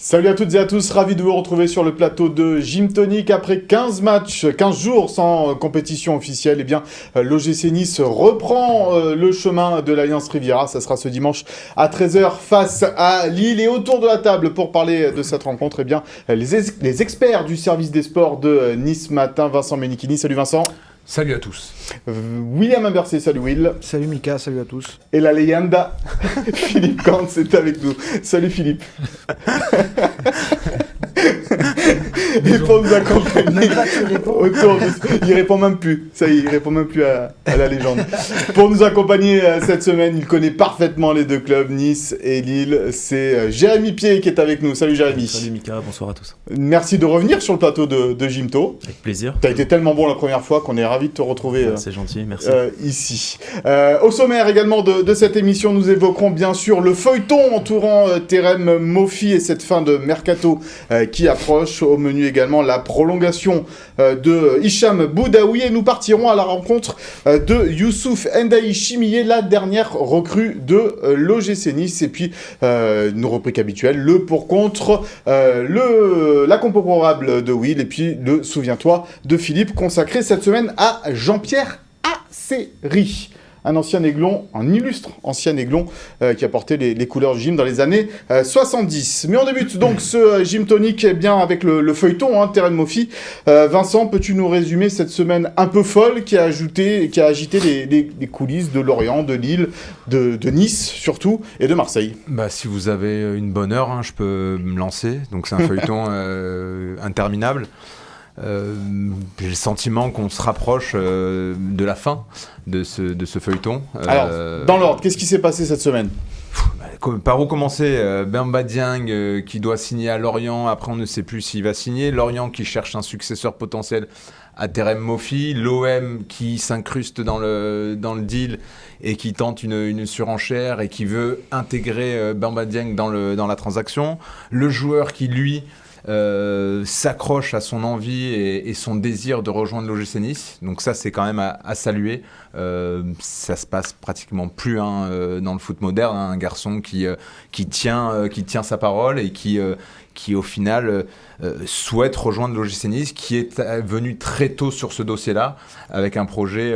Salut à toutes et à tous, ravi de vous retrouver sur le plateau de Gym Tonic. Après 15 matchs, 15 jours sans compétition officielle, l'OGC Nice reprend le chemin de l'Alliance Riviera. Ça sera ce dimanche à 13h face à Lille. Et autour de la table pour parler de cette rencontre, les experts du service des sports de Nice Matin, Vincent Menichini. Salut Vincent. Salut à tous. William Imbersé, salut Will. Salut Mika, salut à tous. Et la leyenda, Philippe Kantz est avec nous. Salut Philippe. Et pour nous accompagner il répond même plus. Ça y est, il répond même plus à la légende. Pour nous accompagner cette semaine, il connaît parfaitement les deux clubs, Nice et Lille. C'est Jérémy Pied qui est avec nous. Salut Jérémy. Salut Mika, bonsoir à tous. Merci de revenir sur le plateau de Gymto. Avec plaisir. T'as été tellement bon la première fois qu'on est ravis de te retrouver c'est gentil, merci. ici. Au sommaire également de cette émission, nous évoquerons bien sûr le feuilleton entourant Terem Moffi et cette fin de mercato qui approche. Au menu également la prolongation de Hicham Boudaoui et nous partirons à la rencontre de Youssouf Ndaï Chimier, la dernière recrue de l'OGC Nice. Et puis, nos rubriques habituelles, le pour-contre, la compo probable de Will et puis le souviens-toi de Philippe, consacré cette semaine à Jean-Pierre Acéry. Un illustre ancien aiglon qui a porté les couleurs du gym dans les années 70. Mais on débute donc ce Gym Tonic bien avec le feuilleton, Terem Moffi. Vincent, peux-tu nous résumer cette semaine un peu folle qui a agité les coulisses de Lorient, de Lille, de Nice surtout, et de Marseille? Si vous avez une bonne heure, je peux me lancer. Donc c'est un feuilleton interminable. J'ai le sentiment qu'on se rapproche de la fin de ce feuilleton. Alors, dans l'ordre, qu'est-ce qui s'est passé cette semaine ? Par où commencer ? Bamba Dieng qui doit signer à Lorient, après on ne sait plus s'il va signer. Lorient qui cherche un successeur potentiel à Terem Moffi. L'OM qui s'incruste dans le deal et qui tente une surenchère et qui veut intégrer Bamba Dieng dans la transaction. Le joueur qui, lui, s'accroche à son envie et son désir de rejoindre l'OGC Nice. Donc ça, c'est quand même à saluer. Ça se passe pratiquement plus dans le foot moderne. Un garçon qui tient sa parole et qui au final souhaite rejoindre l'OGC Nice, qui est venu très tôt sur ce dossier-là, avec un projet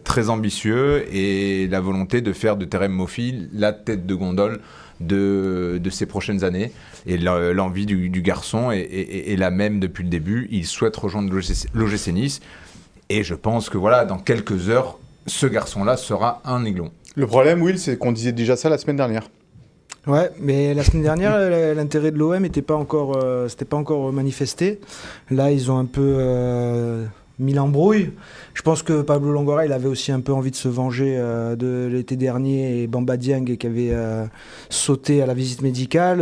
très ambitieux et la volonté de faire de Terem Moffi la tête de gondole de ces prochaines années. Et l'envie du garçon est la même depuis le début. Il souhaite rejoindre l'OGC Nice. Et je pense que dans quelques heures, ce garçon-là sera un aiglon. Le problème, Will, c'est qu'on disait déjà ça la semaine dernière. Ouais, mais la semaine dernière, l'intérêt de l'OM n'était pas encore manifesté. Là, ils ont un peu mis l'embrouille. Je pense que Pablo Longoria, il avait aussi un peu envie de se venger de l'été dernier et Bamba Dieng qui avait sauté à la visite médicale.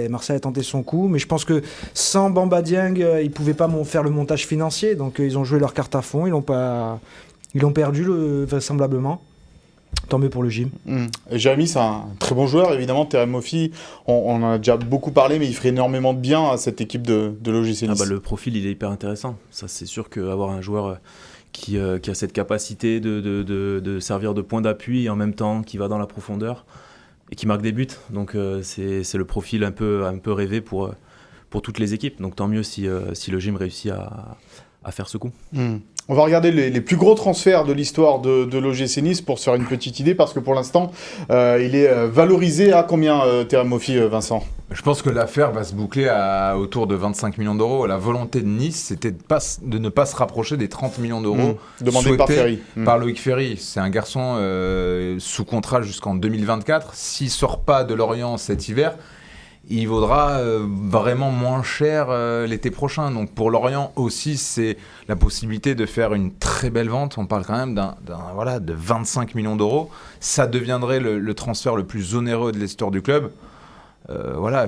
Marseille a tenté son coup, mais je pense que sans Bamba Dieng, ils ne pouvaient pas faire le montage financier. Donc ils ont joué leur carte à fond, ils l'ont perdu vraisemblablement. Tant mieux pour le gym. Jérémy, c'est un très bon joueur, évidemment. Terem Moffi, on en a déjà beaucoup parlé, mais il ferait énormément de bien à cette équipe de l'OGC Nice. Le profil, il est hyper intéressant. Ça, c'est sûr qu'avoir un joueur qui a cette capacité de servir de point d'appui et en même temps qui va dans la profondeur et qui marque des buts. Donc, c'est le profil un peu rêvé pour toutes les équipes. Donc, tant mieux si le gym réussit à faire ce coup. On va regarder les plus gros transferts de l'histoire de l'OGC Nice pour se faire une petite idée, parce que pour l'instant, il est valorisé à combien, Terem Moffi, Vincent ? Je pense que l'affaire va se boucler autour de 25 millions d'euros. La volonté de Nice, c'était de ne pas se rapprocher des 30 millions d'euros demandés par Ferry. Par Loïc Ferry. C'est un garçon sous contrat jusqu'en 2024. S'il ne sort pas de Lorient cet hiver, il vaudra vraiment moins cher l'été prochain. Donc pour Lorient aussi, c'est la possibilité de faire une très belle vente. On parle quand même de 25 millions d'euros. Ça deviendrait le transfert le plus onéreux de l'histoire du club.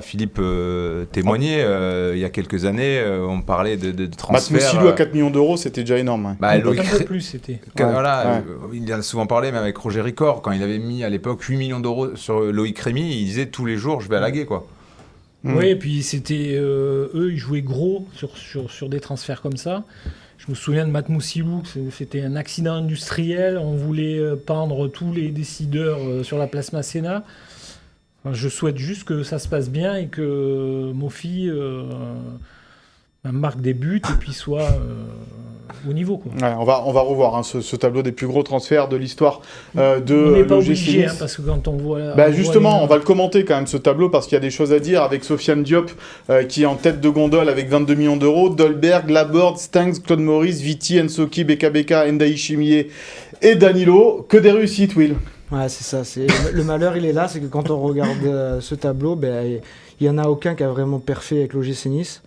Philippe témoignait il y a quelques années, on parlait de transfert. Matt à 4 millions d'euros, c'était déjà énorme. Un peu plus, c'était. Il a souvent parlé, même avec Roger Ricor, quand il avait mis à l'époque 8 millions d'euros sur Loïc Rémy, il disait tous les jours, je vais à la guet, quoi. Oui, et puis c'était eux, ils jouaient gros sur des transferts comme ça. Je me souviens de Matt Moussilou, c'était un accident industriel. On voulait pendre tous les décideurs sur la place Masséna. Enfin, je souhaite juste que ça se passe bien et que Mofi marque des buts et puis soit au niveau, quoi. Ouais, on va revoir ce tableau des plus gros transferts de l'histoire de On n'est pas l'OGC obligé, Nice. parce que quand on voit... Justement, on va le commenter quand même ce tableau parce qu'il y a des choses à dire avec Sofiane Diop qui est en tête de gondole avec 22 millions d'euros, Dolberg, Laborde, Stanks, Claude Maurice, Viti, Ensoki, Beka, Ndaï Chimier et Danilo. Que des réussites, Will. Ouais, c'est ça. Le malheur, il est là, c'est que quand on regarde ce tableau, il n'y en a aucun qui a vraiment perfait avec l'OGC Nice.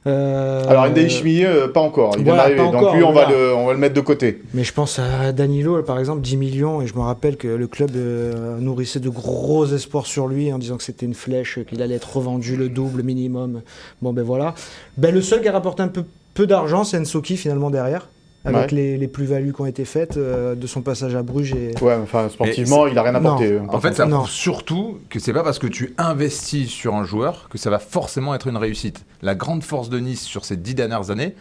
Alors Ndaï Chimier, pas encore. Il vient Voilà, d'arriver, pas donc encore, lui, on va voilà. le mettre de côté. Mais je pense à Danilo, par exemple, 10 millions, et je me rappelle que le club nourrissait de gros espoirs sur lui en disant que c'était une flèche, qu'il allait être revendu le double minimum. Bon, ben voilà. Le seul qui a rapporté un peu d'argent, c'est Ensoki, finalement, derrière, avec les plus-values qui ont été faites de son passage à Bruges. Ouais, enfin, sportivement, il n'a rien apporté. En fait, ça Non. prouve surtout que c'est pas parce que tu investis sur un joueur que ça va forcément être une réussite. La grande force de Nice sur ces 10 dernières années,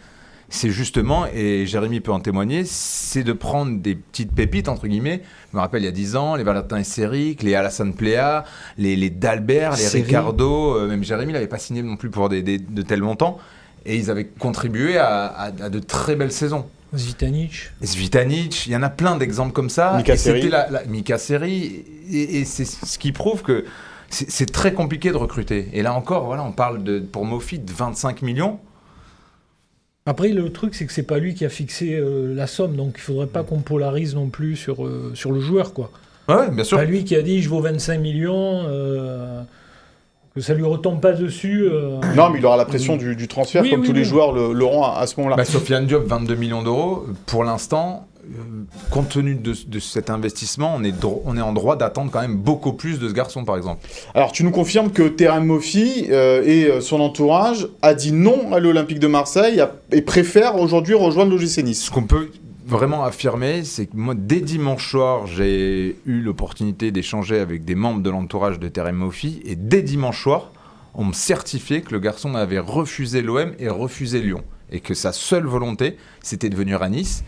c'est justement, et Jérémy peut en témoigner, c'est de prendre des petites pépites, entre guillemets. Je me rappelle, il y a 10 ans, les Valentin Esseric, les Alassane Pléa, les Dalbert, les Seri. Ricardo, même Jérémy n'avait pas signé non plus pour de tels montants. Et ils avaient contribué à de très belles saisons. Zvitanic, il y en a plein d'exemples comme ça. Mika Et Seri. c'était Mika Seri, et c'est ce qui prouve que c'est très compliqué de recruter. Et là encore, voilà, on parle pour Mofi de 25 millions. Après, le truc, c'est que c'est pas lui qui a fixé la somme, donc il faudrait pas qu'on polarise non plus sur le joueur, quoi. Ouais, bien sûr. Pas lui qui a dit je vaux 25 millions, que ça lui retombe pas dessus. Non, mais il aura la pression du transfert, Oui, comme oui, tous les oui. joueurs l'auront à ce moment-là. Sofiane Diop, 22 millions d'euros. Pour l'instant, compte tenu de cet investissement, on est en droit d'attendre quand même beaucoup plus de ce garçon, par exemple. Alors, tu nous confirmes que Terem Mofi et son entourage a dit non à l'Olympique de Marseille et préfère aujourd'hui rejoindre l'OGC Nice. Ce qu'on peut vraiment affirmer, c'est que moi, dès dimanche soir, j'ai eu l'opportunité d'échanger avec des membres de l'entourage de Terem Mofi, et dès dimanche soir, on me certifiait que le garçon avait refusé l'OM et refusé Lyon, et que sa seule volonté, c'était de venir à Nice,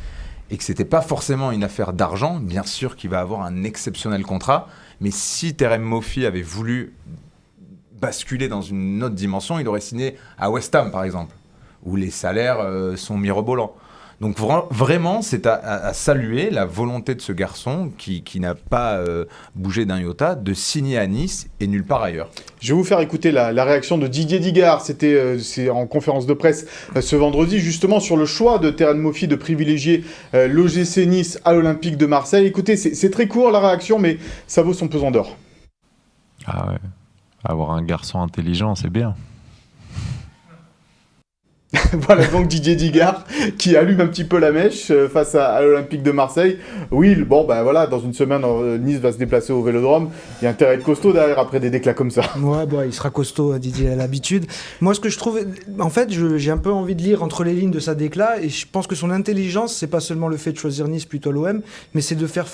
et que c'était pas forcément une affaire d'argent. Bien sûr qu'il va avoir un exceptionnel contrat, mais si Terem Mofi avait voulu basculer dans une autre dimension, il aurait signé à West Ham, par exemple, où les salaires sont mirobolants. Donc vraiment, c'est à saluer la volonté de ce garçon qui n'a pas bougé d'un iota de signer à Nice et nulle part ailleurs. Je vais vous faire écouter la réaction de Didier Digard. C'est en conférence de presse ce vendredi, justement sur le choix de Terem Mofi de privilégier l'OGC Nice à l'Olympique de Marseille. Écoutez, c'est très court la réaction, mais ça vaut son pesant d'or. Ah ouais, avoir un garçon intelligent, c'est bien. Voilà donc Didier Digard qui allume un petit peu la mèche face à l'Olympique de Marseille. Oui, bon, voilà, dans une semaine, Nice va se déplacer au Vélodrome. Il y a intérêt à être costaud derrière après des déclats comme ça. Ouais, il sera costaud, Didier, à l'habitude. Moi, ce que je trouve... En fait, j'ai un peu envie de lire entre les lignes de sa déclat, et je pense que son intelligence, c'est pas seulement le fait de choisir Nice plutôt l'OM, mais c'est de faire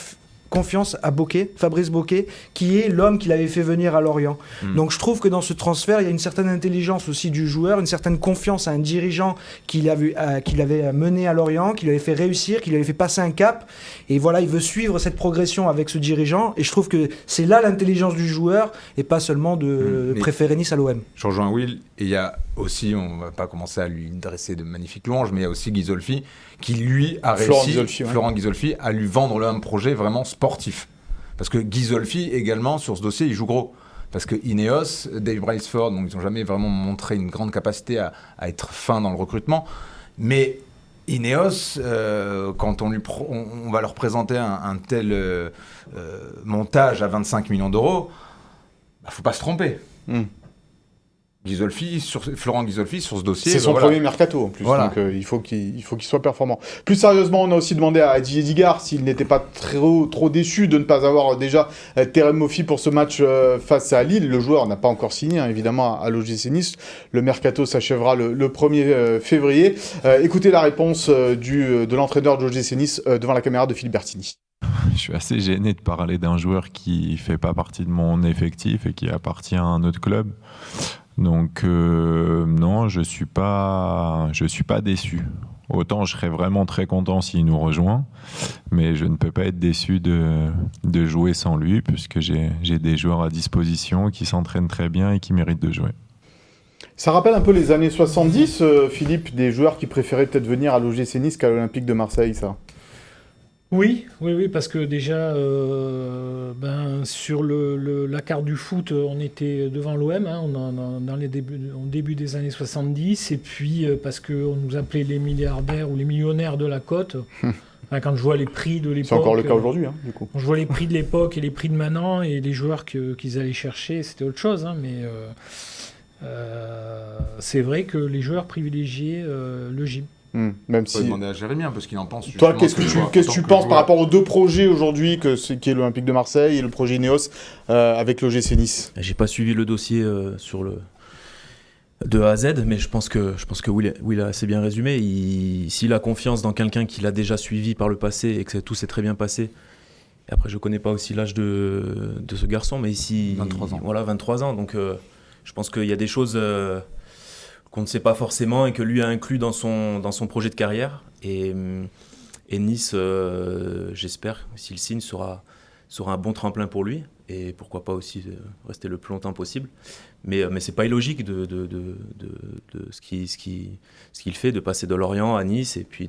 confiance à Bocquet, Fabrice Bocquet, qui est l'homme qu'il avait fait venir à Lorient. Donc je trouve que dans ce transfert, il y a une certaine intelligence aussi du joueur, une certaine confiance à un dirigeant qu'il avait mené à Lorient, qu'il avait fait réussir, qu'il avait fait passer un cap. Et voilà, il veut suivre cette progression avec ce dirigeant. Et je trouve que c'est là l'intelligence du joueur, et pas seulement de préférer Nice à l'OM. Je rejoins Will, et il y a aussi, on va pas commencer à lui dresser de magnifiques louanges, mais il y a aussi Ghisolfi, qui lui a réussi, Florent Ghisolfi, à lui vendre un projet vraiment sportif. Parce que Ghisolfi, également, sur ce dossier, il joue gros. Parce que Ineos, Dave Brailsford, donc ils n'ont jamais vraiment montré une grande capacité à être fin dans le recrutement. Mais Ineos, quand on va leur présenter un tel montage à 25 millions d'euros, faut pas se tromper. Florent Ghisolfi, sur ce dossier... C'est son premier mercato en plus, voilà. Donc il faut qu'il soit performant. Plus sérieusement, on a aussi demandé à Didier Digard s'il n'était pas trop déçu de ne pas avoir déjà Terem Mofi pour ce match face à Lille. Le joueur n'a pas encore signé, évidemment, à l'OGC Nice. Le mercato s'achèvera le 1er février. Écoutez la réponse de l'entraîneur de l'OGC Nice devant la caméra de Philippe Bertini. Je suis assez gêné de parler d'un joueur qui fait pas partie de mon effectif et qui appartient à un autre club. Donc non, je suis pas déçu. Autant je serais vraiment très content s'il nous rejoint, mais je ne peux pas être déçu de jouer sans lui, puisque j'ai des joueurs à disposition qui s'entraînent très bien et qui méritent de jouer. Ça rappelle un peu les années 70, Philippe, des joueurs qui préféraient peut-être venir à l'OGC Nice qu'à l'Olympique de Marseille, ça. Oui, parce que déjà, sur la carte du foot, on était devant l'OM, au début des années 70, et puis parce qu'on nous appelait les milliardaires ou les millionnaires de la côte. Quand je vois les prix de l'époque... C'est encore le cas aujourd'hui, du coup. Quand je vois les prix de l'époque et les prix de maintenant, et les joueurs qu'ils allaient chercher, c'était autre chose, mais... c'est vrai que les joueurs privilégiaient le gym. Même On peut demander à Jérémy parce qu'il en pense. Toi, qu'est-ce que tu penses par rapport aux deux projets aujourd'hui, qui est l'Olympique de Marseille et le projet Ineos avec l'OGC Nice? J'ai pas suivi le dossier de A à Z, mais je pense que Will a assez bien résumé. S'il a confiance dans quelqu'un qu'il a déjà suivi par le passé et que tout s'est très bien passé. Et après, je connais pas aussi l'âge de ce garçon, mais ici 23 ans. Voilà, 23 ans. Donc, je pense qu'il y a des choses qu'on ne sait pas forcément et que lui a inclus dans son projet de carrière. Et Nice, j'espère, s'il signe, sera un bon tremplin pour lui. Et pourquoi pas aussi rester le plus longtemps possible. Mais c'est pas illogique de ce qu'il fait, de passer de Lorient à Nice et puis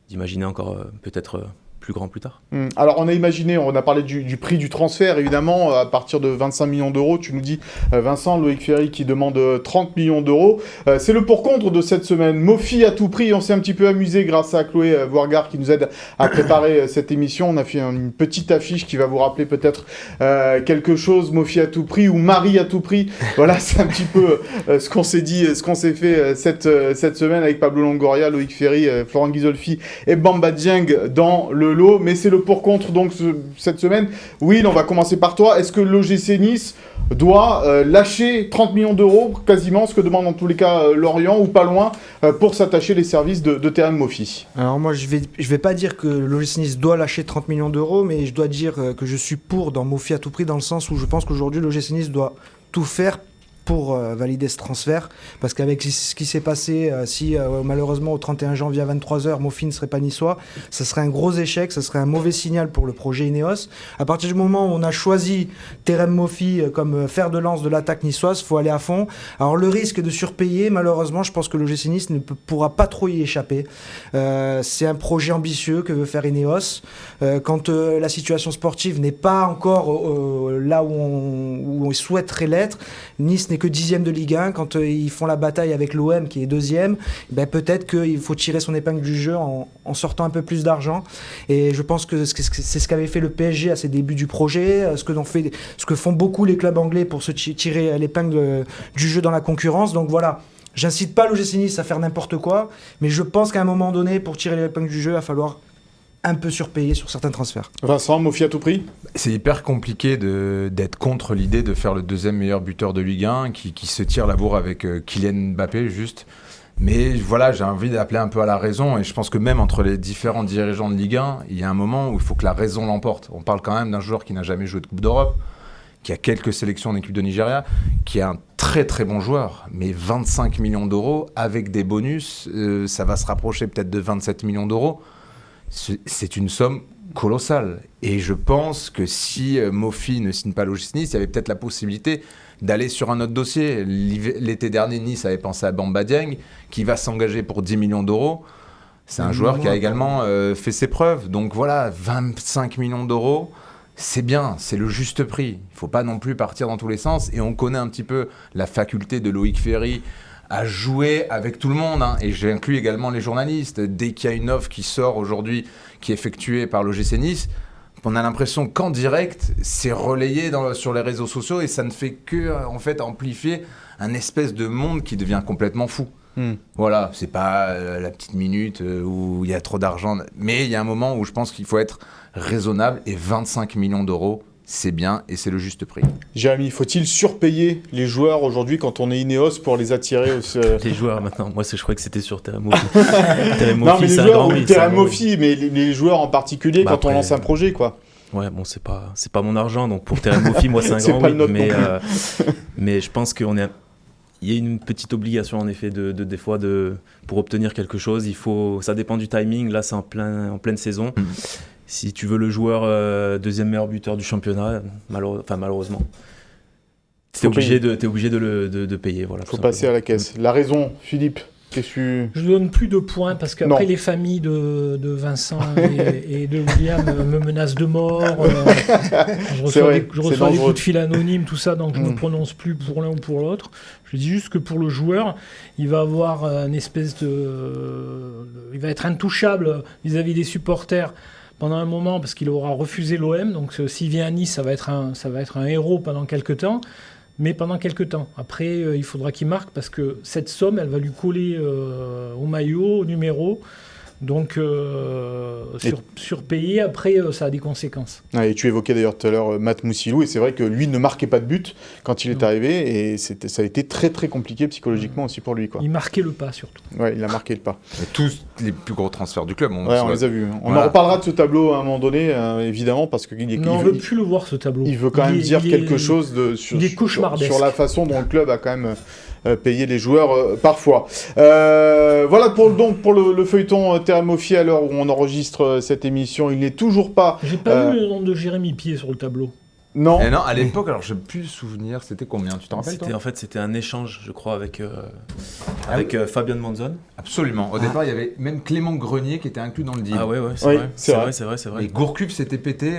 d'imaginer encore peut-être plus grand plus tard. Alors on a parlé du prix du transfert, évidemment, à partir de 25 millions d'euros. Tu nous dis, Vincent, Loïc Ferry qui demande 30 millions d'euros. C'est le pour-contre de cette semaine. Mofi à tout prix, on s'est un petit peu amusé grâce à Chloé Voirgard qui nous aide à préparer cette émission. On a fait une petite affiche qui va vous rappeler peut-être quelque chose, Mofi à tout prix ou Marie à tout prix. Voilà, c'est un petit peu ce qu'on s'est dit, ce qu'on s'est fait cette semaine avec Pablo Longoria, Loïc Ferry, Florent Ghisolfi et Bamba Dieng dans le lot, mais c'est le pour-contre donc cette semaine. Will, on va commencer par toi. Est-ce que l'OGC Nice doit lâcher 30 millions d'euros, quasiment ce que demande en tous les cas Lorient, ou pas loin, pour s'attacher les services de Terem Mofi? Alors moi, je vais pas dire que l'OGC Nice doit lâcher 30 millions d'euros, mais je dois dire que je suis pour dans Mofi à tout prix, dans le sens où je pense qu'aujourd'hui, l'OGC Nice doit tout faire pour valider ce transfert, parce qu'avec ce qui s'est passé, si malheureusement au 31 janvier à 23h, Mofi ne serait pas niçois, ça serait un gros échec, ça serait un mauvais signal pour le projet Ineos. À partir du moment où on a choisi Terem Mofi comme fer de lance de l'attaque niçoise, il faut aller à fond. Alors le risque de surpayer, malheureusement, je pense que l'OGC Nice ne pourra pas trop y échapper. C'est un projet ambitieux que veut faire Ineos. Quand la situation sportive n'est pas encore là où on souhaiterait l'être, Nice n'est que 10e de Ligue 1. Quand ils font la bataille avec l'OM qui est 2e, peut-être qu'il faut tirer son épingle du jeu en sortant un peu plus d'argent. Et je pense que c'est ce qu'avait fait le PSG à ses débuts du projet, ce que font beaucoup les clubs anglais pour se tirer l'épingle du jeu dans la concurrence. Donc voilà, j'incite pas l'OGC Nice à faire n'importe quoi, mais je pense qu'à un moment donné, pour tirer l'épingle du jeu, il va falloir un peu surpayé sur certains transferts. Vincent, Mofi à tout prix? C'est hyper compliqué d'être contre l'idée de faire le deuxième meilleur buteur de Ligue 1 qui se tire la bourre avec Kylian Mbappé juste. Mais voilà, j'ai envie d'appeler un peu à la raison et je pense que même entre les différents dirigeants de Ligue 1, il y a un moment où il faut que la raison l'emporte. On parle quand même d'un joueur qui n'a jamais joué de Coupe d'Europe, qui a quelques sélections en équipe de Nigeria, qui est un très très bon joueur, mais 25 millions d'euros avec des bonus, ça va se rapprocher peut-être de 27 millions d'euros. C'est une somme colossale. Et je pense que si Mofi ne signe pas l'OGC Nice, il y avait peut-être la possibilité d'aller sur un autre dossier. L'été dernier, Nice avait pensé à Bamba Dieng, qui va s'engager pour 10 millions d'euros. C'est un joueur qui a également fait ses preuves. Donc voilà, 25 millions d'euros, c'est bien, c'est le juste prix. Il ne faut pas non plus partir dans tous les sens. Et on connaît un petit peu la faculté de Loïc Ferry à jouer avec tout le monde, et j'inclus également les journalistes. Dès qu'il y a une offre qui sort aujourd'hui, qui est effectuée par l'OGC Nice, on a l'impression qu'en direct, c'est relayé sur les réseaux sociaux et ça ne fait que en fait amplifier un espèce de monde qui devient complètement fou. Voilà, c'est pas la petite minute où il y a trop d'argent, mais il y a un moment où je pense qu'il faut être raisonnable et 25 millions d'euros, c'est bien et c'est le juste prix. Jérémy, faut-il surpayer les joueurs aujourd'hui quand on est Ineos pour les attirer Les joueurs maintenant, moi je croyais que c'était sur Terem Mofi. Non, mais les joueurs, Terem Mofi, mais les joueurs en particulier quand on lance un projet, quoi. Ouais, bon, c'est pas mon argent, donc pour Terem Mofi, moi c'est un grand oui, mais je pense qu'il Il y a une petite obligation en effet des fois pour obtenir quelque chose, ça dépend du timing. Là, c'est en pleine saison. Si tu veux le joueur deuxième meilleur buteur du championnat, malheureusement, t'es obligé de payer. Voilà. Faut passer à la caisse. La raison, Philippe. Je ne donne plus de points parce qu'après les familles de Vincent et de William me menacent de mort. Je reçois des coups de fil anonymes, tout ça, donc je ne me prononce plus pour l'un ou pour l'autre. Je dis juste que pour le joueur, il va avoir une espèce il va être intouchable vis-à-vis des supporters pendant un moment parce qu'il aura refusé l'OM. Donc s'il vient à Nice, ça va être un héros pendant quelques temps. Mais pendant quelques temps. Après, il faudra qu'il marque parce que cette somme, elle va lui coller au maillot, au numéro. Donc, surpayé, après, ça a des conséquences. Et tu évoquais d'ailleurs tout à l'heure Matt Moussilou, et c'est vrai que lui ne marquait pas de but quand il est arrivé, et ça a été très très compliqué psychologiquement aussi pour lui. Il marquait le pas surtout. Ouais, il a marqué le pas. Et tous les plus gros transferts du club. On les a vus. On en reparlera de ce tableau à un moment donné, évidemment, parce qu'il on ne veut plus le voir ce tableau. Il veut quand même dire quelque chose sur la façon dont le club a quand même payer les joueurs parfois. Voilà pour le feuilleton Terem Moffi à l'heure où on enregistre cette émission. Il n'est toujours pas... J'ai pas vu le nom de Jérémy Pied sur le tableau. Non. Et non, à l'époque, alors je n'ai plus souvenir, c'était combien, tu t'en rappelles toi ? En fait, c'était un échange, je crois, avec Fabian Monzon. Absolument. Au départ, il y avait même Clément Grenier qui était inclus dans le deal. Ah ouais, c'est vrai. Et Gourcuff s'était pété.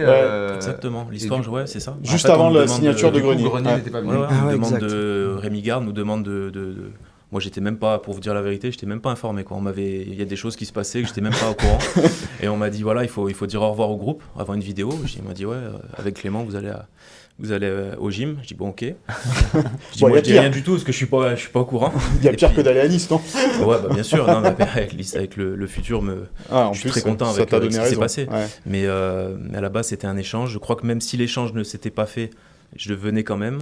Exactement. L'histoire, c'est ça. Juste en fait, avant la signature de Grenier. Grenier n'était pas venu. Une demande de Rémi Garde nous demande de... Moi, j'étais même pas, pour vous dire la vérité, j'étais même pas informé. Il y a des choses qui se passaient que j'étais même pas au courant. Et on m'a dit, voilà, il faut dire au revoir au groupe avant une vidéo. Il m'a dit, ouais, avec Clément, vous allez au gym. Je dis, bon, ok. Je dis rien du tout parce que je suis pas au courant. Il y a pire que d'aller à Nice, non ? Ouais, bah, bien sûr. Non, avec le futur, je suis très content avec ce qui s'est passé. Ouais. Mais à la base, c'était un échange. Je crois que même si l'échange ne s'était pas fait, je venais quand même.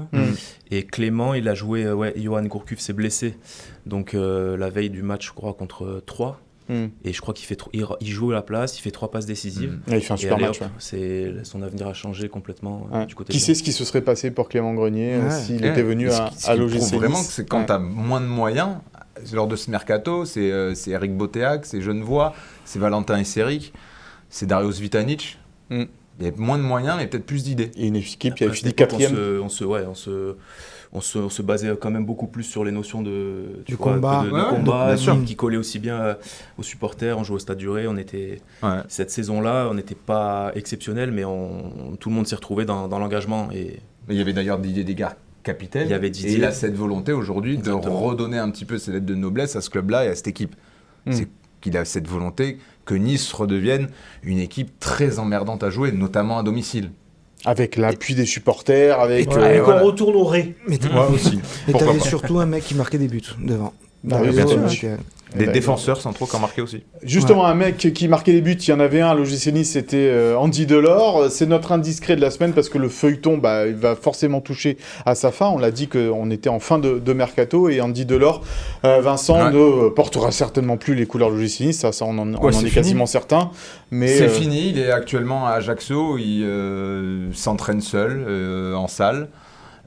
Et Clément, il a joué. Johan Gourcuff s'est blessé. Donc la veille du match, je crois, contre 3. Et je crois qu'il joue à la place, il fait 3 passes décisives. Il fait un super match. Son avenir a changé complètement du côté. Qui sait ce qui se serait passé pour Clément Grenier s'il était venu à l'OGC Nice. Vraiment que c'est quand tu as moins de moyens. Lors de ce mercato, c'est Eric Botéac, c'est Genevois, c'est Valentin Esseric, c'est Darius Vitanic. Il y a moins de moyens, mais peut-être plus d'idées. Et une équipe qui a fini 4e. On se basait quand même beaucoup plus sur les notions de combat, qui collaient aussi bien aux supporters. On jouait au Stade du Ré. Cette saison-là, on n'était pas exceptionnel, mais tout le monde s'est retrouvé dans l'engagement. Et il y avait d'ailleurs Didier Desgard, capitaine. Et il a cette volonté aujourd'hui de redonner un petit peu ses lettres de noblesse à ce club-là et à cette équipe. C'est qu'il a cette volonté que Nice redevienne une équipe très emmerdante à jouer, notamment à domicile. Avec l'appui des supporters, avec... on retourne au Ré. Mais aussi. Et t'avais surtout un mec qui marquait des buts devant. Des défenseurs centraux qui ont marqué aussi. Justement, un mec qui marquait des buts, il y en avait un à l'OGC Nice, c'était Andy Delors. C'est notre indiscret de la semaine parce que le feuilleton il va forcément toucher à sa fin. On l'a dit qu'on était en fin de mercato et Andy Delors, Vincent, ne portera certainement plus les couleurs de l'OGC Nice. Ça on en est quasiment certain. Mais c'est fini, il est actuellement à Ajaccio, il s'entraîne seul en salle.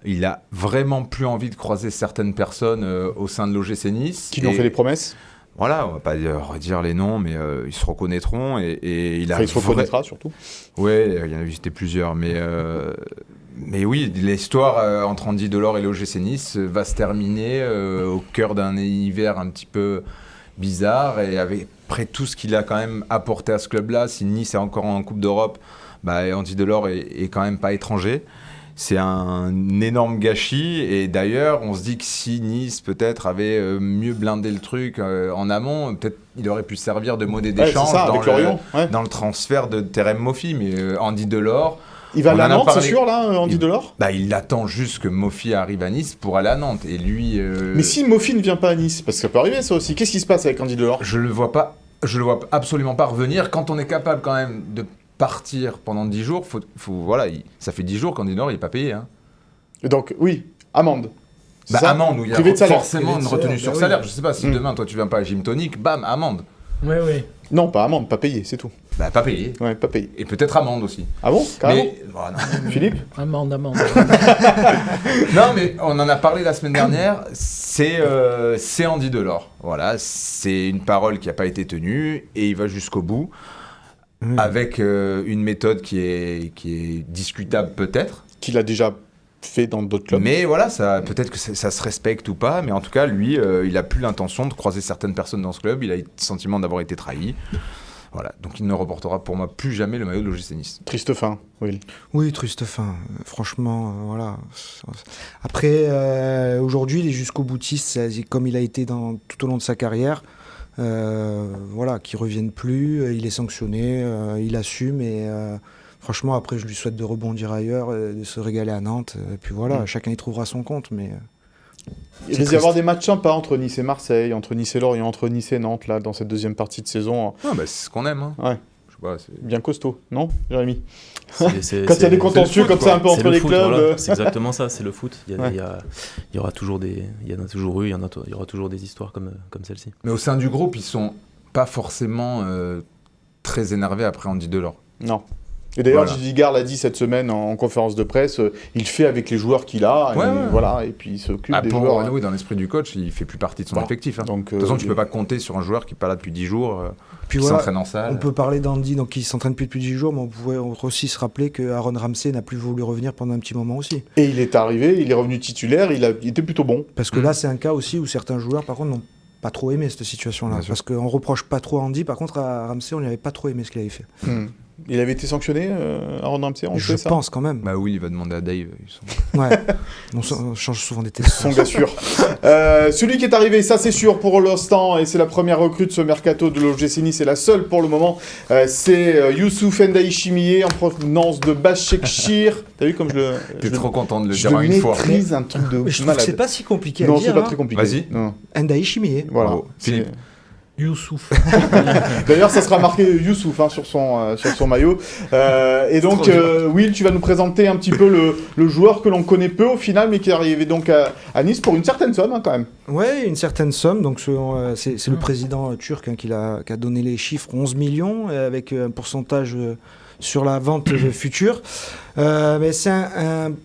Il a vraiment plus envie de croiser certaines personnes au sein de l'OGC Nice. Qui lui ont fait des promesses. Voilà, on va pas redire les noms, mais ils se reconnaîtront. Il se reconnaîtra surtout. Oui, il y en a visité plusieurs. Mais oui, l'histoire entre Andy Delors et l'OGC Nice va se terminer au cœur d'un hiver un petit peu bizarre. Et après tout ce qu'il a quand même apporté à ce club-là, si Nice est encore en Coupe d'Europe, Andy Delors est quand même pas étranger. C'est un énorme gâchis et d'ailleurs on se dit que si Nice peut-être avait mieux blindé le truc en amont, peut-être il aurait pu servir de monnaie d'échange dans le transfert de Terem Moffi, mais Andy Delors... Il va aller à Nantes, c'est sûr là, Andy Delors ? Il attend juste que Moffi arrive à Nice pour aller à Nantes et lui... Mais si Moffi ne vient pas à Nice, parce que ça peut arriver ça aussi, qu'est-ce qui se passe avec Andy Delors ? Je le vois absolument pas revenir quand on est capable quand même de partir pendant 10 jours, ça fait 10 jours qu'Andy Delors il n'est pas payé. Hein. Donc, oui, amende. Amende, où il y a forcément une retenue sur salaire. Je ne sais pas si demain, toi, tu ne viens pas à Gym Tonic, bam, amende. Oui. Non, pas amende, pas payé, c'est tout. Bah, pas payé. Ouais, pas payé. Et peut-être amende aussi. Ah bon, carrément. Mais, voilà. Philippe? Amende. Non, mais on en a parlé la semaine dernière. C'est Andy Delors. Voilà, c'est une parole qui n'a pas été tenue et il va jusqu'au bout avec une méthode qui est discutable peut-être. Qu'il a déjà fait dans d'autres clubs. Mais voilà, peut-être que ça se respecte ou pas, mais en tout cas, lui, il n'a plus l'intention de croiser certaines personnes dans ce club. Il a eu le sentiment d'avoir été trahi. Voilà, donc il ne reportera pour moi plus jamais le maillot de l'OGC Nice. Triste fin, Will. Oui, triste fin. Franchement, voilà. Après, aujourd'hui, il est jusqu'au boutiste, comme il a été tout au long de sa carrière. Voilà, qu'il ne revienne plus. Il est sanctionné, il assume. Et franchement, après, je lui souhaite de rebondir ailleurs, de se régaler à Nantes. Et puis voilà, chacun y trouvera son compte. Mais il va y avoir des matchs sympas entre Nice et Marseille, entre Nice et Lorient, entre Nice et Nantes, là, dans cette deuxième partie de saison. Ah, bah, c'est ce qu'on aime. Hein. Ouais. Je sais pas, c'est bien costaud, non, Jérémy? C'est- Quand il y a des contentieux comme ça un peu C'est entre le les foot, clubs. voilà. C'est exactement ça, c'est le foot. Il Ouais. y aura toujours il y en a toujours eu, il y aura toujours des histoires comme celle-ci. Mais au sein du groupe, ils sont pas forcément très énervés après Andy Delors. Non. Et d'ailleurs, Voilà. Didier Gard l'a dit cette semaine en conférence de presse, il fait avec les joueurs qu'il a, Ouais, et, ouais. voilà, et puis il s'occupe des Pour joueurs. Renaud, dans l'esprit du coach, il fait plus partie de son Voilà. effectif. Hein. Donc, De toute façon, tu peux pas compter sur un joueur qui n'est pas là depuis 10 jours, puis qui voilà, s'entraîne en salle. on peut parler d'Andy, donc il s'entraîne plus depuis 10 jours, mais on pouvait aussi se rappeler que Aaron Ramsey n'a plus voulu revenir pendant un petit moment aussi. Et il est arrivé, il est revenu titulaire, il était plutôt bon. Parce que là, c'est un cas aussi où certains joueurs, par contre, n'ont pas trop aimé cette situation-là. Bien sûr. Parce qu'on reproche pas trop à Andy, par contre, à Ramsey, on n'y avait pas trop aimé ce qu'il avait fait. Il avait été sanctionné, Aaron Ramsey, on Je sait ça. pense quand même. Bah oui, il va demander à Dave. Ils sont... Ouais. On change souvent des tests. Son gars sûr. Celui qui est arrivé, ça c'est sûr pour l'instant, et c'est la première recrue de ce mercato de l'OGC Nice, c'est la seule pour le moment, c'est Youssouf Ndiaye Chimié en provenance de Başakşehir. T'as vu comme T'es trop content de le je dire en le une fois. maîtrise, un truc de Mais je trouve malade. que c'est pas si compliqué à Non, dire. c'est pas hein. très compliqué. Vas-y. Non. Ndiaye Chimié. Voilà. Bravo. Philippe. Youssouf. D'ailleurs, ça sera marqué Youssouf sur son maillot. Et donc, Trop bien. Will, tu vas nous présenter un petit peu le joueur que l'on connaît peu au final, mais qui est arrivé donc à Nice pour une certaine somme hein, quand même. Ouais, une certaine somme. Donc c'est le président turc hein, qui a donné les chiffres 11 millions avec un pourcentage sur la vente future. Mais c'est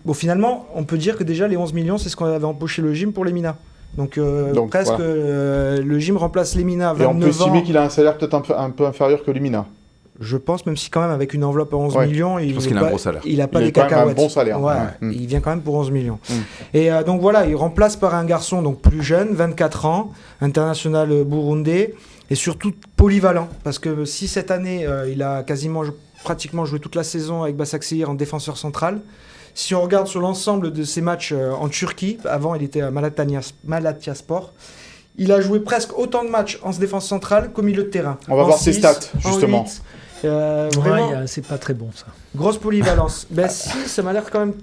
bon, finalement, on peut dire que déjà les 11 millions, c'est ce qu'on avait empoché le gym pour les Mina. Donc presque voilà. Le gym remplace les Mina à Et on peut 29 ans. estimer qu'il a un salaire peut-être un peu inférieur que Limina. Je pense, même si quand même avec une enveloppe à 11 Ouais. millions, il pense est qu'il a un pas- gros salaire. Il a pas Il des a quand même un cacahuètes. bon salaire. Ouais, Ouais. il vient quand même pour 11 millions. Mm. Et donc voilà, il remplace par un garçon donc plus jeune, 24 ans, international burundais, et surtout polyvalent. Parce que si cette année, il a pratiquement joué toute la saison avec Başakşehir en défenseur central, si on regarde sur l'ensemble de ses matchs en Turquie, avant il était à Malatyaspor, il a joué presque autant de matchs en défense centrale qu'au milieu de terrain. On va En voir ses 6, stats, en justement. 8. Ouais, Vraiment, c'est pas très bon ça. grosse polyvalence. Ben si, ça m'a l'air quand même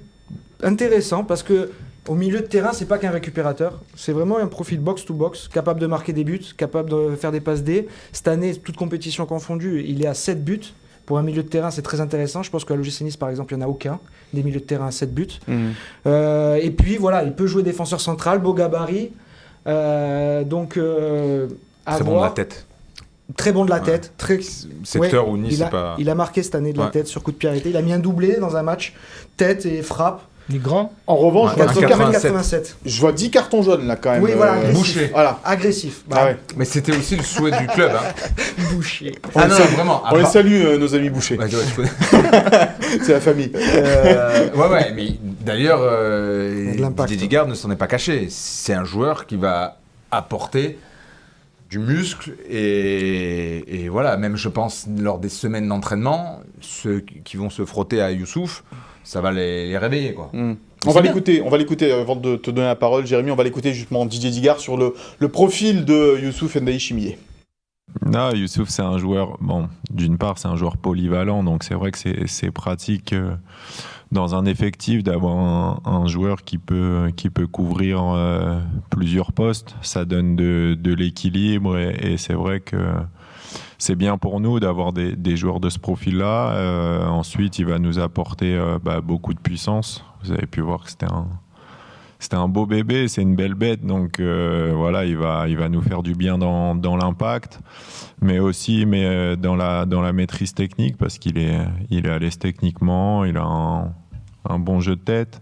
intéressant parce que au milieu de terrain, c'est pas qu'un récupérateur. C'est vraiment un profil box-to-box, capable de marquer des buts, capable de faire des passes D. Cette année, toute compétition confondue, il est à 7 buts. Pour un milieu de terrain, c'est très intéressant. Je pense qu'à l'OGC Nice, par exemple, il n'y en a aucun des milieux de terrain à 7 buts. Et puis voilà, il peut jouer défenseur central, beau gabarit. À Très bon de voir. la tête. Très bon de la Ouais. tête. Très... Secteur où Nice, il a, c'est pas... il a marqué cette année de la Ouais. tête sur coup de pied arrêté. Il a mis un doublé dans un match, tête et frappe. Il est grand. En revanche, Ouais, je vois 87. je vois 10 cartons jaunes là quand même. Oui, voilà, agressif. Boucher. Voilà. Agressif. Ah ouais. Mais c'était aussi le souhait du club. Hein. Boucher. Ah les non, salue. vraiment. On les salue, nos amis bouchers. Ouais, je connais. C'est la famille. Ouais, mais d'ailleurs, Il a de l'impact. Didier Gard ne s'en est pas caché. C'est un joueur qui va apporter du muscle et voilà, même je pense lors des semaines d'entraînement, ceux qui vont se frotter à Youssouf, ça va les réveiller quoi. On va l'écouter avant de te donner la parole, Jérémy. On va l'écouter justement Didier Digard sur le profil de Youssouf Ndiaye Chimié. Non, Youssouf, c'est un joueur, bon, d'une part, c'est un joueur polyvalent, donc c'est vrai que c'est pratique dans un effectif d'avoir un joueur qui peut couvrir plusieurs postes. Ça donne de l'équilibre et c'est vrai que c'est bien pour nous d'avoir des joueurs de ce profil-là. Ensuite, il va nous apporter beaucoup de puissance. Vous avez pu voir que c'était un beau bébé, c'est une belle bête, donc voilà, il va nous faire du bien dans l'impact, mais aussi dans la maîtrise technique, parce qu'il est à l'aise techniquement, il a un bon jeu de tête,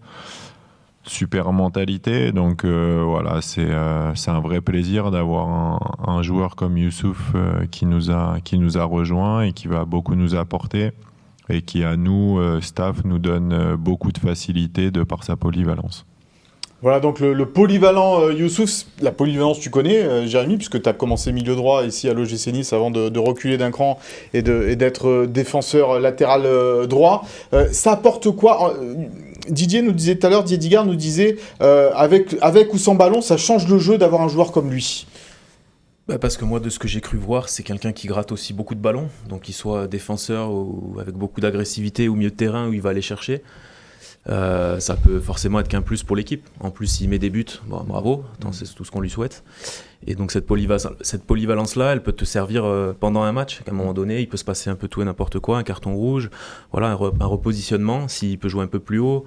super mentalité, donc voilà, c'est un vrai plaisir d'avoir un joueur comme Youssouf qui nous a rejoints et qui va beaucoup nous apporter et qui à nous, staff, nous donne beaucoup de facilité de par sa polyvalence. Voilà, donc le polyvalent Youssouf, la polyvalence tu connais, Jérémy, puisque tu as commencé milieu droit ici à l'OGC Nice avant de reculer d'un cran et d'être défenseur latéral droit. Ça apporte quoi Didier nous disait tout à l'heure, Didier Digard nous disait, avec ou sans ballon, ça change le jeu d'avoir un joueur comme lui. Parce que moi, de ce que j'ai cru voir, c'est quelqu'un qui gratte aussi beaucoup de ballons, donc qu'il soit défenseur ou avec beaucoup d'agressivité ou milieu de terrain où il va aller chercher. Ça peut forcément être qu'un plus pour l'équipe. En plus, s'il met des buts, bon, bravo, c'est tout ce qu'on lui souhaite. Et donc cette polyvalence-là, elle peut te servir pendant un match. À un moment donné, il peut se passer un peu tout et n'importe quoi, un carton rouge, voilà, un repositionnement, s'il peut jouer un peu plus haut.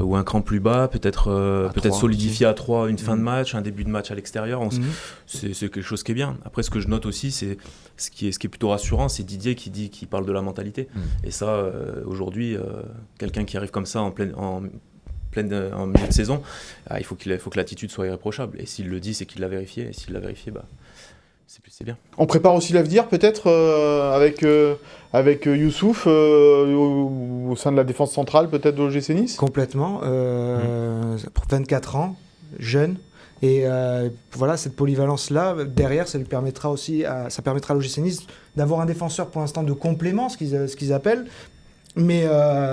Ou un cran plus bas, peut-être solidifier à 3 une fin de match, un début de match à l'extérieur. C'est quelque chose qui est bien. Après, ce que je note aussi, c'est ce qui est plutôt rassurant, c'est Didier qui parle de la mentalité. Et ça, aujourd'hui, quelqu'un qui arrive comme ça en milieu de saison, il faut que l'attitude soit irréprochable. Et s'il le dit, c'est qu'il l'a vérifié. Et s'il l'a vérifié, c'est bien. On prépare aussi l'avenir, peut-être, avec Youssouf, au sein de la défense centrale, peut-être, de l'OGC Nice ? Complètement. Pour 24 ans, jeune. Et voilà, cette polyvalence-là, derrière, ça permettra à l'OGC Nice d'avoir un défenseur, pour l'instant, de complément, ce qu'ils appellent. Mais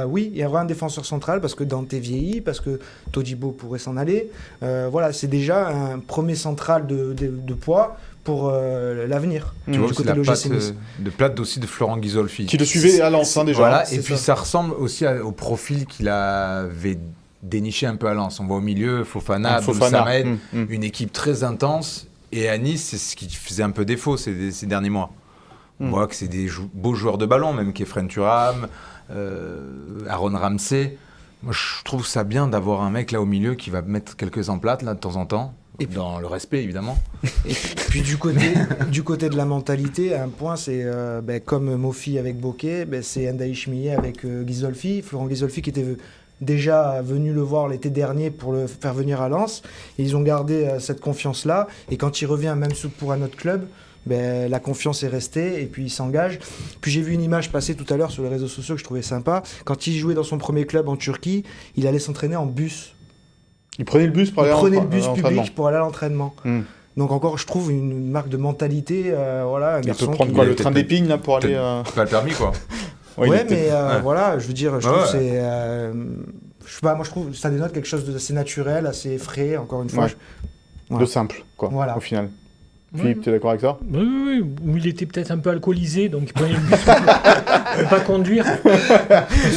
oui, il y aura un défenseur central parce que Dante vieillit, parce que Todibo pourrait s'en aller. Voilà, c'est déjà un premier central de poids pour l'avenir. Tu vois, du c'est côté de plate aussi de Florent Ghisolfi. Qui le suivait à Lens, déjà. Voilà, et puis ça ressemble aussi au profil qu'il avait déniché un peu à Lens. On voit au milieu Fofana, Samed, une équipe très intense. Et à Nice, c'est ce qui faisait un peu défaut ces derniers mois. On voit que c'est des beaux joueurs de ballon, même Kefren Thuram, Aaron Ramsey. Moi, je trouve ça bien d'avoir un mec là au milieu qui va mettre quelques emplâtes là de temps en temps, et dans le respect évidemment. Et puis du côté de la mentalité, un point, c'est comme Mofi avec Bokeh, c'est Ndaï Millet avec Ghisolfi, Florent Ghisolfi qui était déjà venu le voir l'été dernier pour le faire venir à Lens. Et ils ont gardé cette confiance-là. Et quand il revient, même pour un autre club, la confiance est restée et puis il s'engage. Puis j'ai vu une image passer tout à l'heure sur les réseaux sociaux que je trouvais sympa. Quand il jouait dans son premier club en Turquie, il allait s'entraîner en bus. Il prenait le bus pour aller à l'entraînement. Il prenait le bus public pour aller à l'entraînement. Donc encore, je trouve une marque de mentalité. Voilà, un garçon. Il peut prendre le train d'Épingle là pour aller. Pas le permis quoi. Ouais, mais voilà, je veux dire, je trouve que c'est. Je sais pas, moi je trouve que ça dénote quelque chose d'assez naturel, assez frais, encore une fois. De simple, quoi, au final. Philippe, tu es d'accord avec ça ? Oui, ou il était peut-être un peu alcoolisé, donc il prenait le bus pour pas conduire.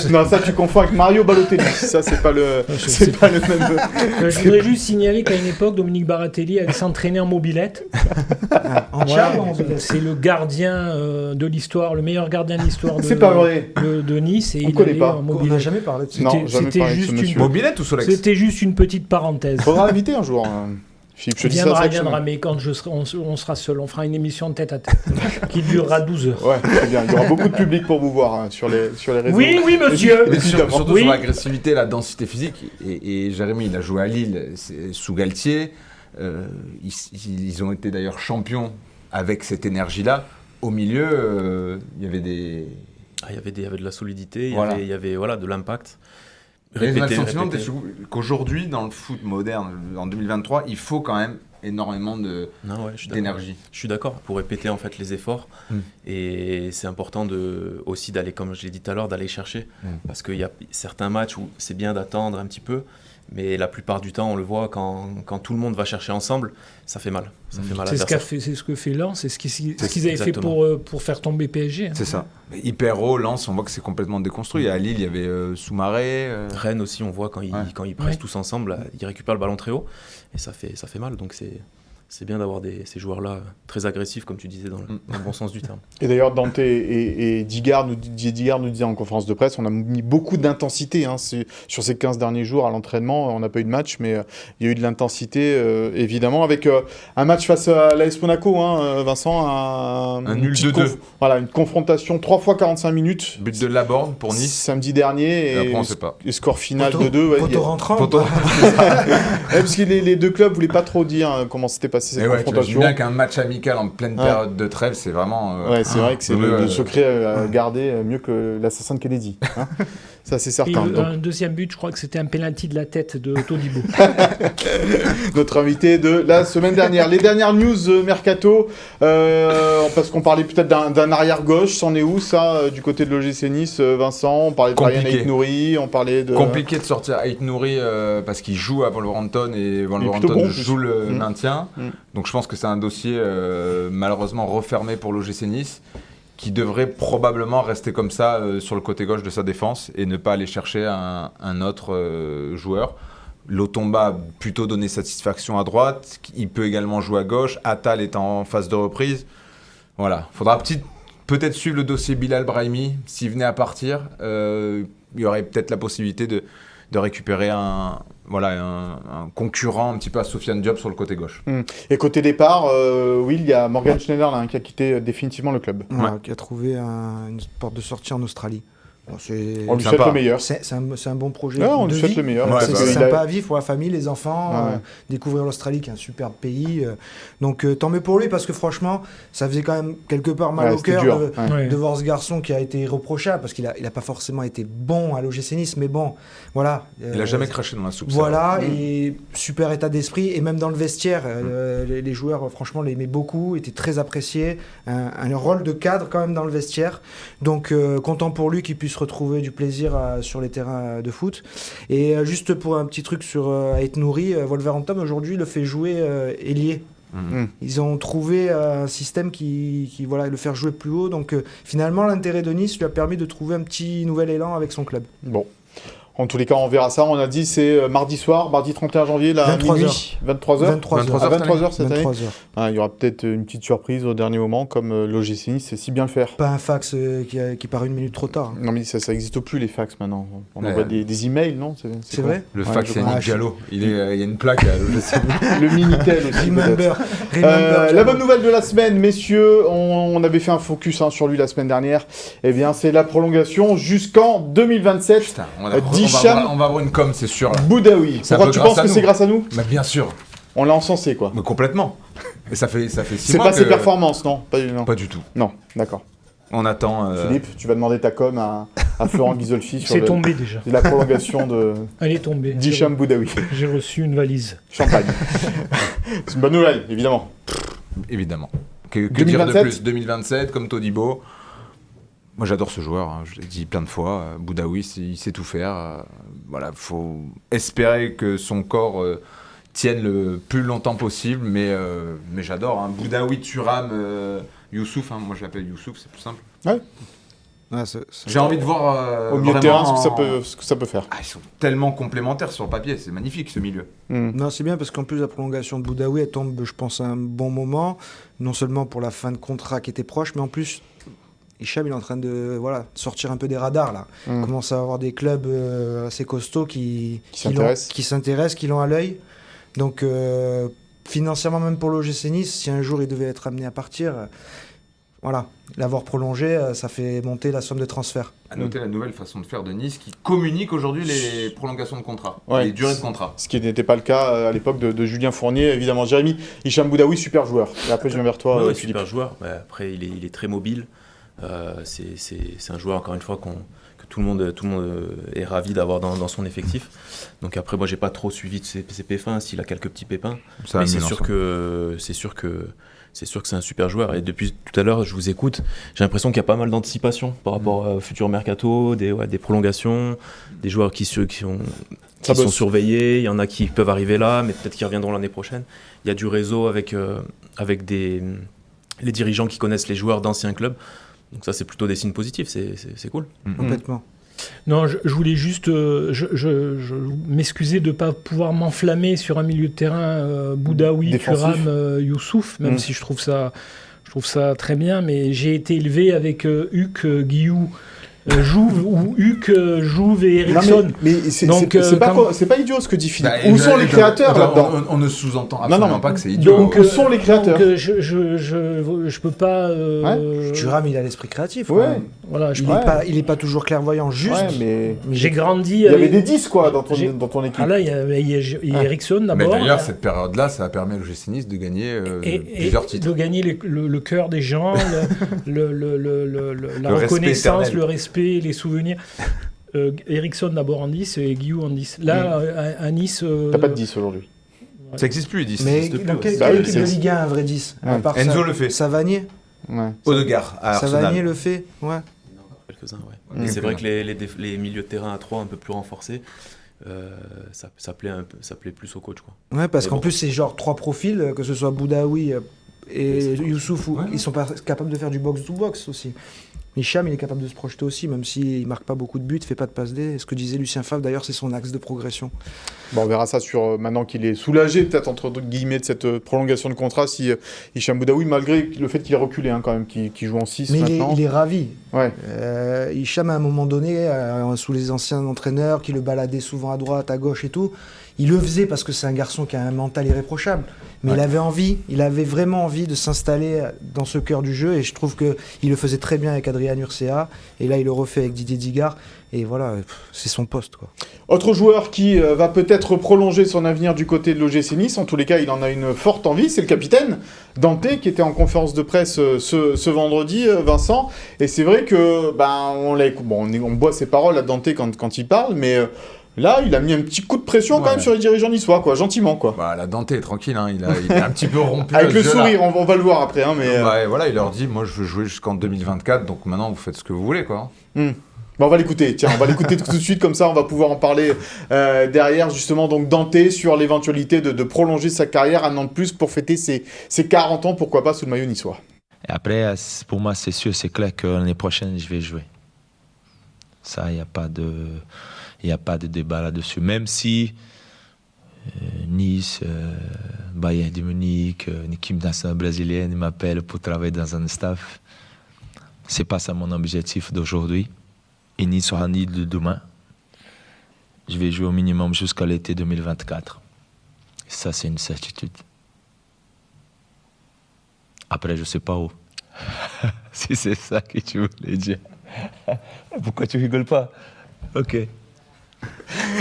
Non, ça tu confonds avec Mario Balotelli. Ça, c'est pas le même. Je voudrais juste signaler qu'à une époque, Dominique Baratelli allait s'entraîner en mobilette. C'est le gardien de l'histoire, le meilleur gardien de l'histoire de Nice. Et il allait en mobilette. On n'a jamais parlé de ça. Non, jamais parlé de ce monsieur. Mobilette ou Solex ? C'était juste une petite parenthèse. Faudra l'inviter un jour. Philippe, je viendra, mais quand on sera seul, on fera une émission tête à tête qui durera 12 heures. Ouais, très bien. Il y aura beaucoup de public pour vous voir sur les réseaux. Oui, monsieur. Mais surtout sur l'agressivité, la densité physique. Et Jérémy, il a joué à Lille sous Galtier. Ils ont été d'ailleurs champions avec cette énergie-là. Au milieu, il y avait des... Il y avait de la solidité, il y avait de l'impact. J'ai le sentiment qu'aujourd'hui, dans le foot moderne, en 2023, il faut quand même énormément d'énergie. Je suis d'accord, pour répéter en fait les efforts. Et c'est important aussi d'aller, comme je l'ai dit tout à l'heure, d'aller chercher. Parce qu'il y a certains matchs où c'est bien d'attendre un petit peu, mais la plupart du temps, on le voit, quand tout le monde va chercher ensemble, ça fait mal. Ça fait mal à personne. C'est ce que fait Lens, c'est ce qu'ils avaient fait pour faire tomber PSG. C'est ça. Hyper haut, Lens, on voit que c'est complètement déconstruit. À Lille, il y avait Soumaré. Rennes aussi, on voit quand ils pressent tous ensemble, ils récupèrent le ballon très haut et ça fait mal. Donc c'est bien d'avoir ces joueurs-là très agressifs, comme tu disais, dans le bon sens du terme. Et d'ailleurs, Dante et Digard nous disaient en conférence de presse, on a mis beaucoup d'intensité sur ces 15 derniers jours à l'entraînement. On n'a pas eu de match, mais il y a eu de l'intensité, évidemment, avec un match face à l'AS Monaco, Vincent. Un nul de 2. Voilà, une confrontation 3 fois 45 minutes. But de Laborde pour Nice. Samedi dernier. Et après, on ne sait pas. Et score final de 2. Poteau rentrant. Parce que les deux clubs ne voulaient pas trop dire comment s'était passé cette confrontation. Bien qu'un match amical en pleine période de trêve, c'est vraiment... c'est vrai que c'est le secret à garder mieux que l'assassin de Kennedy. Ça, c'est certain. Et un deuxième but, je crois que c'était un penalty de la tête de Todibo. Notre invité de la semaine dernière. Les dernières news mercato, parce qu'on parlait peut-être d'un arrière-gauche, c'en est où ça, du côté de l'OGC Nice, Vincent? On parlait de Ryan Aït-Nouri, on parlait de... Compliqué de sortir Aït-Nouri parce qu'il joue à Wolverhampton et Wolverhampton joue le maintien. Donc je pense que c'est un dossier malheureusement refermé pour l'OGC Nice, qui devrait probablement rester comme ça sur le côté gauche de sa défense et ne pas aller chercher un autre joueur. Lotomba a plutôt donné satisfaction à droite, il peut également jouer à gauche, Attal est en phase de reprise. Voilà, il faudra peut-être suivre le dossier Bilal Brahimi, s'il venait à partir, il y aurait peut-être la possibilité de récupérer un concurrent un petit peu à Sofiane Diop sur le côté gauche. Et côté départ, Will, il y a Morgan Schneider là, qui a quitté définitivement le club. Qui a trouvé une porte de sortie en Australie. Bon, on lui souhaite le meilleur. C'est un bon projet. On lui souhaite le meilleur. C'est sympa à vivre pour la famille, les enfants, découvrir l'Australie qui est un superbe pays. Donc tant mieux pour lui, parce que franchement, ça faisait quand même quelque part mal au cœur de voir ce garçon qui a été irréprochable, parce qu'il n'a pas forcément été bon à l'OGC Nice, mais bon, voilà. Il n'a jamais craché dans la soupe. Voilà, et super état d'esprit, et même dans le vestiaire, les joueurs, franchement, l'aimaient beaucoup, étaient très appréciés, un rôle de cadre quand même dans le vestiaire. Donc content pour lui qu'il puisse retrouver du plaisir sur les terrains de foot. Et juste pour un petit truc sur Aït-Nouri, Wolverhampton aujourd'hui le fait jouer ailier. Ils ont trouvé un système qui le faire jouer plus haut. Donc finalement l'intérêt de Nice lui a permis de trouver un petit nouvel élan avec son club. Bon. En tous les cas, on verra ça. On a dit c'est mardi soir, mardi 31 janvier, là, 23h. 23h cette année. 23h. Il y aura peut-être une petite surprise au dernier moment, comme l'OGC Nice sait si bien le faire. Pas un fax qui part une minute trop tard. Non, mais ça n'existe plus, les fax, maintenant. On envoie des emails, non? C'est vrai? Le fax, c'est Nick Diallo. Il y a une plaque à l'OGC. Le Minitel aussi, Remember. La bonne nouvelle de la semaine, messieurs, on avait fait un focus sur lui la semaine dernière. Eh bien, c'est la prolongation jusqu'en 2027. Putain, on va avoir une com, c'est sûr. Là. Boudaoui. Pourquoi tu penses que c'est grâce à nous? Bah, bien sûr. On l'a encensé, quoi. Mais complètement. Et ça fait 6 mois. C'est pas ses performances, non? Pas du tout. Non, d'accord. On attend. Philippe, tu vas demander ta com à Florent Ghisolfi sur tombé déjà. La prolongation de. Elle est tombée. d'Hicham Boudaoui. J'ai reçu une valise. Champagne. C'est une bonne nouvelle, évidemment. Évidemment. Que dire de plus? 2027, comme Todibo. Moi, j'adore ce joueur, je l'ai dit plein de fois. Boudaoui, il sait tout faire. Voilà, faut espérer que son corps tienne le plus longtemps possible, mais j'adore. Boudaoui, Thuram, Youssouf, moi je l'appelle Youssouf, c'est plus simple. Ouais. J'ai envie de voir au milieu de terrain ce que ça peut faire. Ils sont tellement complémentaires sur le papier, c'est magnifique ce milieu. Non, c'est bien parce qu'en plus la prolongation de Boudaoui, elle tombe, je pense, à un bon moment, non seulement pour la fin de contrat qui était proche, mais en plus. Hicham, il est en train de sortir un peu des radars là. Il commence à avoir des clubs assez costauds qui s'intéressent, qui l'ont à l'œil. Donc financièrement, même pour l'OGC Nice, si un jour il devait être amené à partir, l'avoir prolongé, ça fait monter la somme de transfert. À noter la nouvelle façon de faire de Nice qui communique aujourd'hui les prolongations de contrat, les durées de contrat. Ce qui n'était pas le cas à l'époque de Julien Fournier, évidemment. Jérémy, Hicham Boudaoui, super joueur. Et après, je viens vers toi, Philippe. Super joueur. Après, il est très mobile. C'est un joueur, encore une fois, que tout le monde est ravi d'avoir dans son effectif. Donc après, moi, j'ai pas trop suivi de ses P1, s'il a quelques petits pépins. Mais c'est sûr que c'est un super joueur. Et depuis tout à l'heure, je vous écoute, j'ai l'impression qu'il y a pas mal d'anticipation par rapport au futur mercato, des prolongations, des joueurs qui sont surveillés. Il y en a qui peuvent arriver là, mais peut-être qu'ils reviendront l'année prochaine. Il y a du réseau avec les dirigeants qui connaissent les joueurs d'anciens clubs. Donc ça, c'est plutôt des signes positifs, c'est cool. Complètement. Non, je voulais juste je m'excuser de ne pas pouvoir m'enflammer sur un milieu de terrain Boudaoui, Défensif. Thuram, Youssouf, même si je trouve ça très bien, mais j'ai été élevé avec Huck, Guillou, Jouve ou Huck, Jouve et Eriksson. Mais c'est Donc, c'est pas idiot ce que dit Philippe. Bah, Où sont les créateurs attends, là-dedans? on ne sous-entend Non, absolument non, pas que c'est idiot. Donc, Où sont les créateurs? donc, je peux pas. Thuram, il a l'esprit créatif. Ouais. quand même. Voilà, Il est pas toujours clairvoyant, juste. Ouais, mais j'ai grandi. il y avait avec- des 10 quoi dans J'ai- ton équipe. Ah là, il y a Eriksson Mais d'abord. d'ailleurs, cette période-là, ça a permis à l'OGC Nice de gagner et plusieurs titres. de gagner le cœur des gens, la Le respect reconnaissance, éternel. le respect, les souvenirs. Eriksson d'abord en 10 et Guillou en 10. Là, à Nice. T'as pas de 10 aujourd'hui. Ça n'existe plus, ils disent. Mais ça existe dans plus, quelle ouais. Bah oui, équipe de Ligue 1 un vrai 10 à Ouais. part Enzo le fait. Savanier Ouais. Odegaard à Savanier Arsenal. le fait, ouais. Quelques-uns, ouais. Mm. Mais c'est vrai que Quelques-uns. les milieux de terrain à 3 un peu plus renforcés, ça plaît plus au coach, quoi. Ouais, parce Mais qu'en bon. plus, c'est genre 3 profils, que ce soit Boudaoui et c'est trop. Youssouf, Ouais. ils sont capables de faire du box-to-box aussi. Hicham, il est capable de se projeter aussi, même s'il ne marque pas beaucoup de buts, fait pas de passe D. Ce que disait Lucien Favre, d'ailleurs, c'est son axe de progression. Bon, on verra ça sur maintenant qu'il est soulagé, peut-être entre guillemets, de cette prolongation de contrat, si Hicham Boudaoui, malgré le fait qu'il est reculé quand même, qu'il joue en 6 Mais maintenant. il est ravi. Ouais. Hicham, à un moment donné, sous les anciens entraîneurs qui le baladaient souvent à droite, à gauche et tout, il le faisait parce que c'est un garçon qui a un mental irréprochable. Mais Ouais. il avait vraiment envie de s'installer dans ce cœur du jeu et je trouve qu'il le faisait très bien avec Adrien Urcea et là il le refait avec Didier Digard et voilà, c'est son poste, quoi. Autre joueur qui va peut-être prolonger son avenir du côté de l'OGC Nice, en tous les cas il en a une forte envie, c'est le capitaine Dante qui était en conférence de presse ce vendredi, Vincent, et c'est vrai que on boit ses paroles à Dante quand il parle, mais là il a mis un petit coup de pression quand Ouais. même sur les dirigeants niçois, quoi, gentiment quoi. Bah, la Dante est tranquille, hein. Il est un petit peu rompu. Avec à le ce jeu-là. sourire, on va le voir après, hein, mais... Bah, et voilà, il leur dit, moi je veux jouer jusqu'en 2024, donc maintenant vous faites ce que vous voulez, quoi. Bon, on va l'écouter, tiens, on va l'écouter tout de suite, comme ça on va pouvoir en parler derrière, justement, donc Dante sur l'éventualité de prolonger sa carrière un an de plus pour fêter ses 40 ans, pourquoi pas, sous le maillot niçois. Et après, pour moi, c'est sûr, c'est clair que l'année prochaine, je vais jouer. Ça, il n'y a pas de débat là-dessus. Même si Nice, Bayern de Munich, une équipe nationale brésilienne m'appelle pour travailler dans un staff, c'est pas ça mon objectif d'aujourd'hui. Et Nice sera Nice de demain. Je vais jouer au minimum jusqu'à l'été 2024. Ça, c'est une certitude. Après, je sais pas où. Si c'est ça que tu voulais dire. Pourquoi tu rigoles pas? Ok.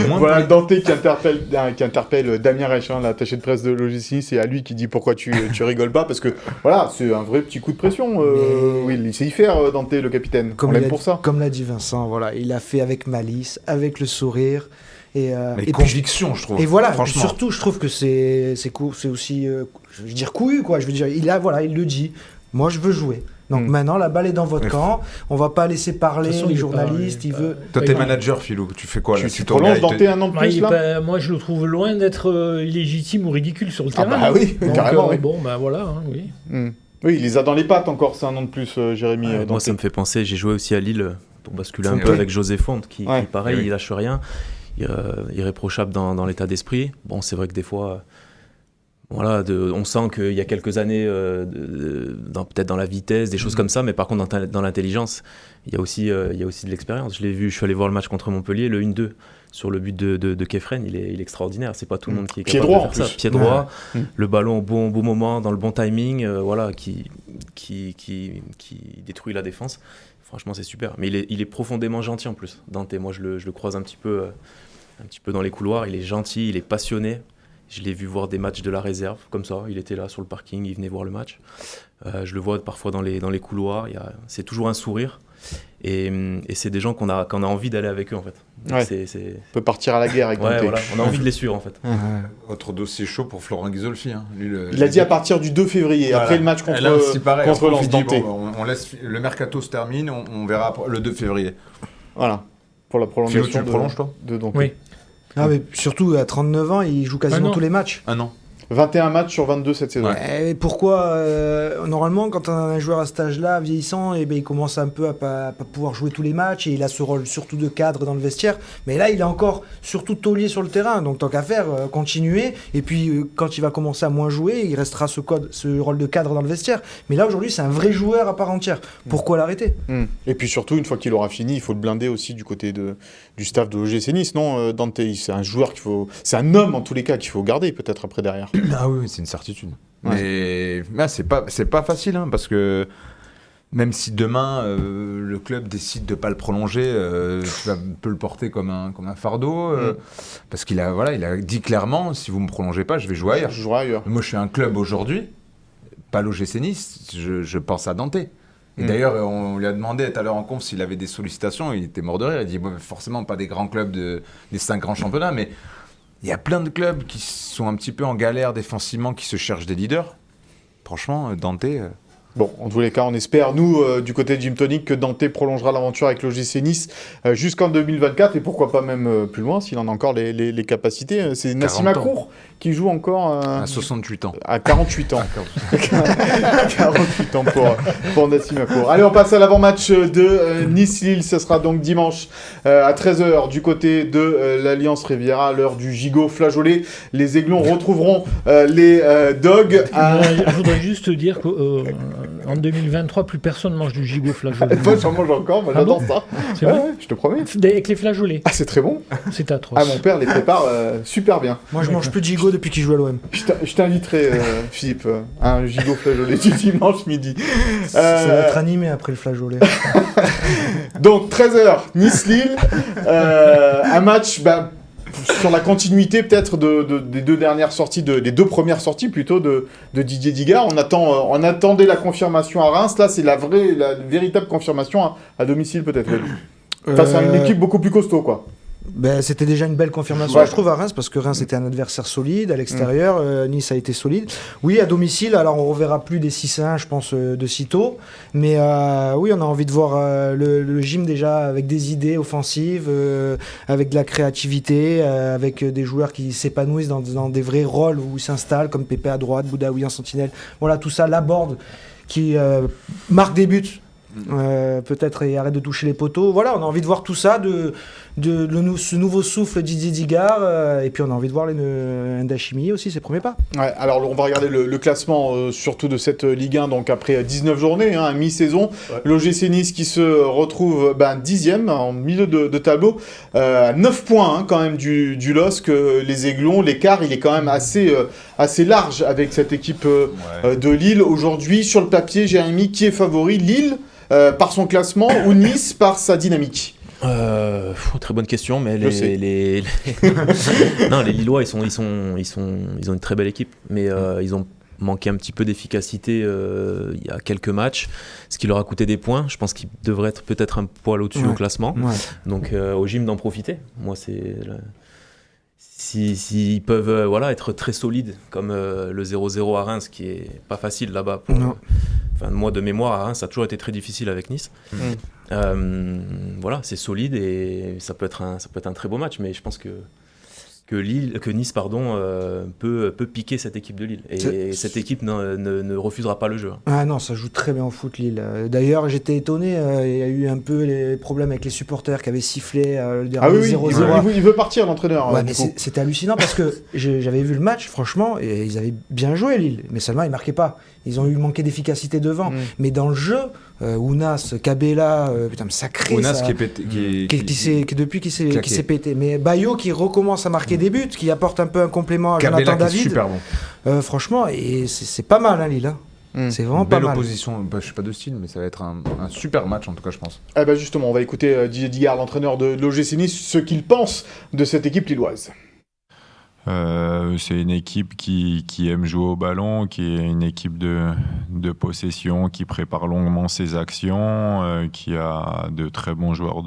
Voilà Dante qui interpelle Damien Reich, l'attaché de presse de l'OGC Nice, et à lui qui dit pourquoi tu rigoles pas, parce que voilà, c'est un vrai petit coup de pression. Oui, il sait y faire, Dante, le capitaine. On l'aime pour ça. Comme l'a dit Vincent, voilà, il a fait avec malice, avec le sourire. Et Mais puis, conviction, je trouve. et voilà, franchement. surtout, je trouve que c'est aussi, je veux dire, couillu, quoi. Je veux dire, il le dit. Moi, je veux jouer. Donc maintenant, la balle est dans votre Mais camp. On va pas laisser parler De toute façon, les il est journalistes. pas- il veut. Toi, Ouais, t'es il- manager, Philou, tu fais quoi là? Tu Si ton prolonges gars, il Dante te- un an de Bah, plus, là moi, je le trouve loin d'être illégitime ou ridicule sur le Ah terrain. bah oui, Donc, carrément, oui. Bon, bah voilà, hein, oui. Oui, il les a dans les pattes encore, c'est un an de plus, Jérémy. Ouais, moi, Dante. ça me fait penser, j'ai joué aussi à Lille pour basculer un Oui. peu avec José Fonte, qui pareil, Oui. il lâche rien, irréprochable dans l'état d'esprit. Bon, c'est vrai que des fois, voilà, on sent qu'il y a quelques années, peut-être dans la vitesse, des choses comme ça, mais par contre, dans l'intelligence, il y a aussi de l'expérience. Je l'ai vu, je suis allé voir le match contre Montpellier, le 1-2, sur le but de Kefren, il est extraordinaire. C'est pas tout le monde qui est Pied capable droit, de faire en ça. plus. Pied droit, Ouais. le ballon au bon moment, dans le bon timing, voilà, qui détruit la défense. Franchement, c'est super. Mais il est profondément gentil en plus. Dante, moi, je le croise un petit peu dans les couloirs. Il est gentil, il est passionné. Je l'ai vu voir des matchs de la réserve, comme ça. Il était là sur le parking, il venait voir le match. Je le vois parfois dans les couloirs. C'est toujours un sourire. Et c'est des gens qu'on a envie d'aller avec eux, en fait. Donc Ouais. On peut partir à la guerre avec Ouais, Dante. voilà. On a envie de les suivre, en fait. Autre dossier chaud pour Florent Ghisolfi. Hein. Lui, Il a dit à partir du 2 février, Voilà. après le match Et là aussi, pareil, contre on Lens s'est dit, Dante. bon, on laisse le mercato se termine, on verra après, le 2 février. Voilà, pour la prolongation Philo, tu le prolonges, toi de Dante. Oui. Ah, mais surtout à 39 ans, il joue quasiment non. tous les matchs. Ah non. 21 matchs sur 22 cette saison. Et pourquoi normalement, quand on a un joueur à cet âge-là, vieillissant, il commence un peu à pas pouvoir jouer tous les matchs et il a ce rôle surtout de cadre dans le vestiaire. Mais là, il est encore surtout taulier sur le terrain. Donc, tant qu'à faire, continuer. Et puis, quand il va commencer à moins jouer, il restera ce rôle de cadre dans le vestiaire. Mais là, aujourd'hui, c'est un vrai joueur à part entière. Pourquoi l'arrêter ? Et puis surtout, une fois qu'il aura fini, il faut le blinder aussi du côté du staff de l'OGC Nice, non, Dante ? C'est un joueur c'est un homme en tous les cas qu'il faut garder peut-être après derrière. Ah oui, c'est une certitude. Mais c'est pas facile, hein, parce que même si demain le club décide de pas le prolonger, tu peux le porter comme un fardeau, parce qu'il a dit clairement, si vous me prolongez pas, je vais jouer ailleurs. Je jouerai ailleurs. Moi, je suis un club aujourd'hui, pas l'OGC Nice, je pense à Dante. Et d'ailleurs, on lui a demandé tout à l'heure en conf s'il avait des sollicitations, il était mort de rire. Il dit forcément pas des grands clubs des 5 grands championnats, mais il y a plein de clubs qui sont un petit peu en galère défensivement, qui se cherchent des leaders. Franchement, Dante... Bon, en tous les cas, on espère, nous, du côté de Gym Tonic, que Dante prolongera l'aventure avec l'OGC Nice jusqu'en 2024, et pourquoi pas même plus loin, s'il en a encore les capacités. C'est Nassim Akour qui joue encore... à 68 ans. À 48 ans. 48 ans pour Nassim Akour. Allez, on passe à l'avant-match de Nice-Lille. Ce sera donc dimanche à 13h du côté de l'Alliance Riviera, à l'heure du gigot flageolet. Les Aiglons retrouveront les Dogs. Je voudrais juste dire qu'en 2023, plus personne mange du gigot flageolet. Moi, j'en mange encore, moi j'adore ça. C'est vrai, je te promets. avec les flageolets. Ah, c'est très bon. C'est atroce. Ah, mon père les prépare super bien. Moi, je mange plus de gigot depuis qu'il joue à l'OM. Je t'inviterai, Philippe, un gigot flageolet du dimanche midi. Ça va être animé après le flageolet. Donc, 13h, Nice-Lille. Un match... sur la continuité peut-être des deux dernières sorties, des deux premières sorties plutôt de Didier Digard. On attendait la confirmation à Reims. Là, c'est la véritable confirmation à domicile peut-être. Face à une équipe beaucoup plus costaud, quoi. C'était déjà une belle confirmation, je trouve, à Reims, parce que Reims était un adversaire solide. À l'extérieur, Nice a été solide. Oui, à domicile, alors on ne reverra plus des 6-1, je pense, de sitôt. Mais oui, on a envie de voir le gym déjà avec des idées offensives, avec de la créativité, avec des joueurs qui s'épanouissent dans des vrais rôles où ils s'installent, comme Pépé à droite, Boudaoui en sentinelle. Voilà, tout ça, Laborde qui marque des buts. Peut-être et arrête de toucher les poteaux. Voilà, on a envie de voir tout ça, ce nouveau souffle Didier Digard, et puis on a envie de voir Ndachimi aussi, ses premiers pas. Ouais, alors on va regarder le classement surtout de cette Ligue 1, donc après 19 journées, à mi-saison. Ouais. L'OGC Nice qui se retrouve 10e en milieu de tableau, 9 points quand même du LOSC, les Aiglons. L'écart il est quand même assez large avec cette équipe de Lille. Aujourd'hui, sur le papier, Jérémy, qui est favori, Lille par son classement ou Nice par sa dynamique? Très bonne question, mais les Lillois ils ont une très belle équipe, mais ils ont manqué un petit peu d'efficacité il y a quelques matchs, ce qui leur a coûté des points. Je pense qu'ils devraient être peut-être un poil au-dessus au classement. Donc au gym d'en profiter. Moi c'est s'ils peuvent être très solides comme le 0-0 à Reims, qui est pas facile là-bas. Moi, de mémoire, à Reims, ça a toujours été très difficile avec Nice. C'est solide et ça peut être un très beau match, mais je pense que Nice peut piquer cette équipe de Lille. Et cette équipe ne refusera pas le jeu. Ah non, ça joue très bien au foot, Lille. D'ailleurs, j'étais étonné, il y a eu un peu les problèmes avec les supporters qui avaient sifflé le dernier 0-0. Il veut partir, l'entraîneur. Ouais, mais c'était hallucinant parce que j'avais vu le match, franchement, et ils avaient bien joué, Lille. Mais seulement, ils ne marquaient pas. Ils ont eu manqué d'efficacité devant. Mais dans le jeu, Ounas, Cabella, sacré. Ounas ça, qui est pété. Depuis qu'il s'est pété. Mais Bayo qui recommence à marquer des buts, qui apporte un peu un complément à Jonathan David. Super bon. Franchement, et c'est pas mal, Lille. C'est vraiment pas mal. Belle opposition, je ne sais pas de style, mais ça va être un super match en tout cas, je pense. Justement, on va écouter Didier Digard, l'entraîneur de l'OGC Nice, ce qu'il pense de cette équipe lilloise. C'est une équipe qui aime jouer au ballon, qui est une équipe de possession, qui prépare longuement ses actions, qui a de très bons joueurs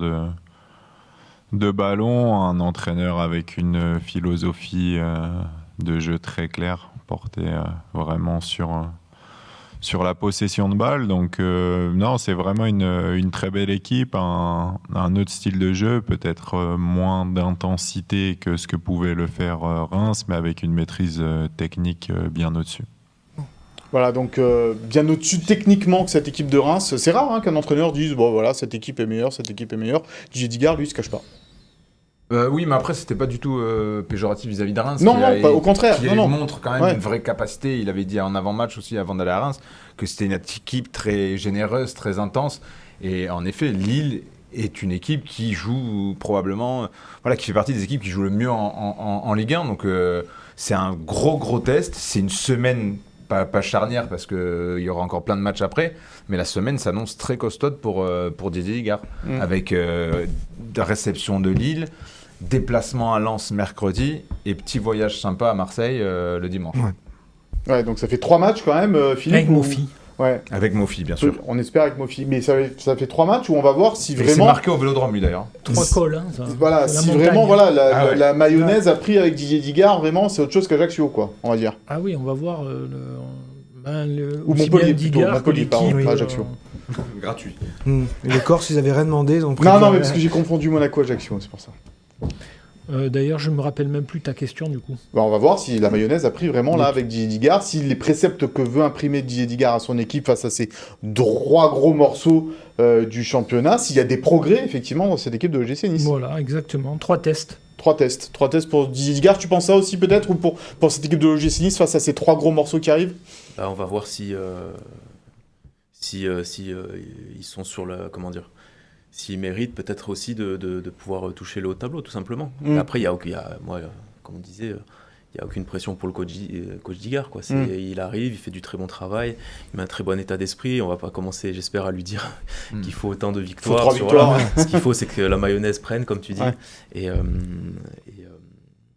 de ballon, un entraîneur avec une philosophie de jeu très claire, portée vraiment sur sur la possession de balle. Donc non, c'est vraiment une très belle équipe, un autre style de jeu, peut-être moins d'intensité que ce que pouvait le faire Reims, mais avec une maîtrise technique bien au-dessus. Voilà, donc bien au-dessus techniquement que cette équipe de Reims. C'est rare qu'un entraîneur dise bon voilà, cette équipe est meilleure, cette équipe est meilleure. Didier Digard, lui, il se cache pas. Oui, mais après, c'était pas du tout péjoratif vis-à-vis de Reims. Non, pas, au contraire. Il non. montre quand même une vraie capacité. Il avait dit en avant-match aussi, avant d'aller à Reims, que c'était une équipe très généreuse, très intense. Et en effet, Lille est une équipe qui joue probablement, qui fait partie des équipes qui jouent le mieux en Ligue 1. Donc, c'est un gros test. C'est une semaine pas charnière parce qu'il y aura encore plein de matchs après, mais la semaine s'annonce très costaude pour Didier Digard, avec de réception de Lille, déplacement à Lens mercredi et petit voyage sympa à Marseille le dimanche. Ouais, donc ça fait 3 matchs quand même, Philippe. Avec Mofi. Ouais. Avec Mofi, bien sûr. On espère avec Mofi. Mais ça fait 3 matchs où on va voir si vraiment... C'est marqué au Vélodrome, lui, d'ailleurs. 3 cols. Ça. Voilà, La si montagne. vraiment la mayonnaise a pris avec Didier Digard, vraiment, c'est autre chose qu'Ajaccio, quoi, on va dire. Ah oui, on va voir Ou aussi Montpellier, bien plutôt. Digard Montpellier, que pardon, l'équipe, pas Ajaccio. Gratuit. Et les Corses, ils avaient rien demandé. Ils ont pris Non, mais parce que j'ai confondu Monaco-Ajaccio, c'est pour ça. D'ailleurs, je me rappelle même plus ta question, du coup. Bah, on va voir si la mayonnaise a pris vraiment là avec Didier Digard, si les préceptes que veut imprimer Didier Digard à son équipe face à ces 3 gros morceaux du championnat, s'il y a des progrès effectivement dans cette équipe de l'OGC Nice. Voilà, exactement. 3 tests. 3 tests pour Didier Digard. Tu penses ça aussi peut-être, ou pour cette équipe de l'OGC Nice face à ces 3 gros morceaux qui arrivent? On va voir si ils sont sur la, comment dire, s'ils méritent peut-être aussi de pouvoir toucher le haut tableau, tout simplement. Après, comme on disait, il n'y a aucune pression pour le coach Digard, quoi. Il arrive, il fait du très bon travail, il met un très bon état d'esprit. On ne va pas commencer, j'espère, à lui dire qu'il faut autant de victoires. Faut 3 victoires. Ce qu'il faut, c'est que la mayonnaise prenne, comme tu dis. Ouais. Et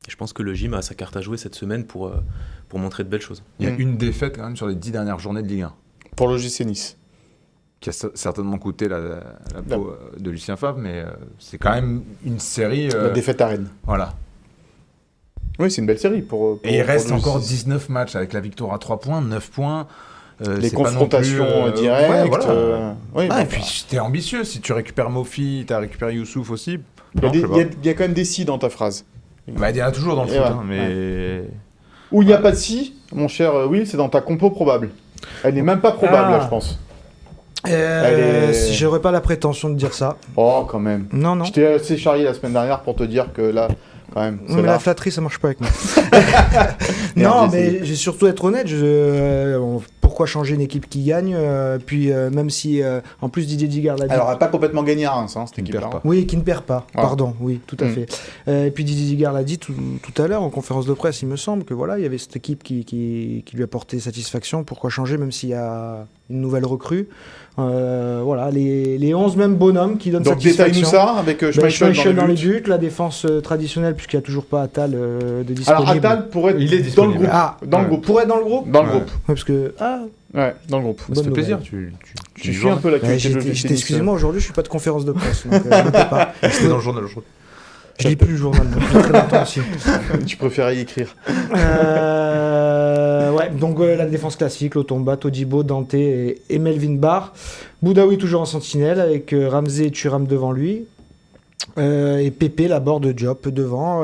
je pense que le gym a sa carte à jouer cette semaine pour montrer de belles choses. Il y a une défaite quand même sur les 10 dernières journées de Ligue 1. Pour l'OGC Nice. Qui a certainement coûté la peau de Lucien Favre, mais c'est quand même une série... La défaite à Rennes. Voilà. Oui, c'est une belle série pour et il reste pour encore l'OGC. 19 matchs avec la victoire à 3 points, 9 points. Les c'est pas confrontations non plus, directes. ouais, voilà. Oui, Et puis t'es ambitieux, si tu récupères Mofi, t'as récupéré Youssouf aussi. il y a quand même des si dans ta phrase. Il y en a toujours dans le Et foot, ouais, mais... Où il n'y a pas de si, mon cher Will, c'est dans ta compo probable. Elle n'est même pas probable, là, je pense. Si j'aurais pas la prétention de dire ça. Oh, quand même. Non. Je t'ai assez charrié la semaine dernière pour te dire que là, quand même, c'est Mais là. la flatterie, ça marche pas avec moi. Non, mais j'ai surtout être honnête. Pourquoi changer une équipe qui gagne même si, en plus, Didier Digard l'a dit. Alors, elle n'a pas complètement gagné à Reims, cette Qui ne équipe-là. perd pas. Oui, qui ne perd pas. Ah. Pardon, oui, tout à fait. Et puis Didier Digard l'a dit tout à l'heure en conférence de presse, il me semble que voilà, il y avait cette équipe qui lui a porté satisfaction. Pourquoi changer, même s'il y a une nouvelle recrue. Voilà, les 11 mêmes bonhommes qui donnent Donc, satisfaction. détaille-nous ça avec Schmeichel Dans les buts. buts, la défense traditionnelle, puisqu'il n'y a toujours pas Attal de disponible. Alors, Attal pourrait être Il est dans le disponible. groupe. Ah, Dans le groupe. Pour être dans le groupe Dans le Ouais. groupe. Ouais, parce que... Ouais, dans le groupe. Ça Bonne fait plaisir. nouvelle. Tu suis un peu l'actualité de l'OGC Nice. Excusez-moi, aujourd'hui, je suis pas de conférence de presse. Donc, je ne peux pas. C'était dans le journal, je crois. Je lis plus le journal depuis très longtemps aussi. Tu préférais y écrire. Ouais, donc la défense classique, Lotomba, Todibo, Dante et Melvin Barr. Boudaoui toujours en sentinelle avec Ramsey et Thuram devant lui. Et Pépé, la board de Diop devant.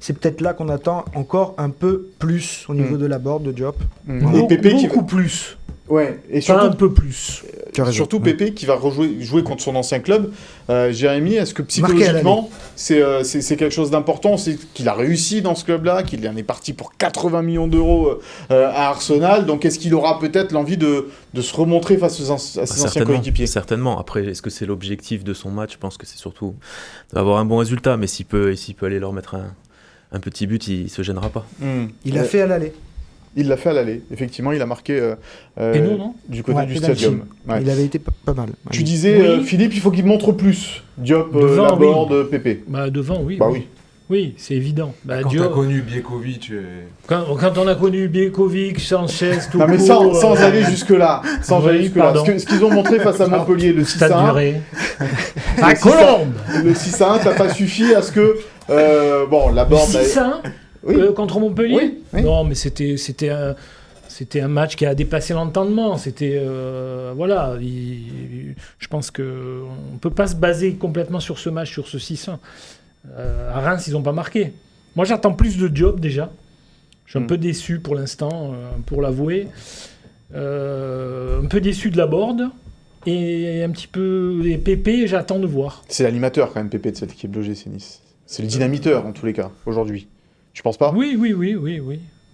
C'est peut-être là qu'on attend encore un peu plus au niveau de la board de Diop. Et Pépé qui Beaucoup plus. Ouais, et Pas un surtout, peu plus. Tu as raison. surtout Pépé qui va jouer contre son ancien club. Jérémy, est-ce que Marqué à psychologiquement, c'est quelque chose d'important? C'est qu'il a réussi dans ce club-là, qu'il en est parti pour 80 millions d'euros à Arsenal. Donc, est-ce qu'il aura peut-être l'envie de se remontrer face à ses anciens coéquipiers? Certainement. Après, est-ce que c'est l'objectif de son match? Je pense que c'est surtout d'avoir un bon résultat. Mais s'il peut aller leur mettre un petit but, il ne se gênera pas. Il l'a fait à l'aller. Il l'a fait à l'aller. Effectivement, il a marqué non du côté Ouais, du penalty. stadium. Ouais. Il avait été pas mal. Tu disais, Oui. Philippe, il faut qu'il montre plus. Diop, Devant, Laborde, Pépé. Bah, devant, oui. Bah oui. oui. Oui, c'est évident. Bah, Quand Diop, t'as connu Biekovic... quand on a connu Biekovic, Sanchez, tout Non, mais court, sans aller jusque-là. Sans oui, aller jusque-là. pardon. Ce qu'ils ont montré face à Montpellier, le 6 Stade à 1. Duré. Le À 6 à 1, Colombe. Le 6 à 1, ça n'a pas suffi à ce que. Bon, Laborde. 6-1 Oui. contre Montpellier. Oui. Non, mais c'était C'était un match qui a dépassé l'entendement. C'était voilà. Je pense que on peut pas se baser complètement sur ce match, sur ce 6-1. À Reims, ils n'ont pas marqué. Moi, j'attends plus de Diop déjà. Je suis un peu déçu pour l'instant, pour l'avouer. Un peu déçu de Laborde. Et un petit peu les Pépé, j'attends de voir. C'est l'animateur quand même, Pépé, de cette équipe de l'OGC Nice. C'est le dynamiteur en tous les cas, aujourd'hui. Tu penses pas ? Oui.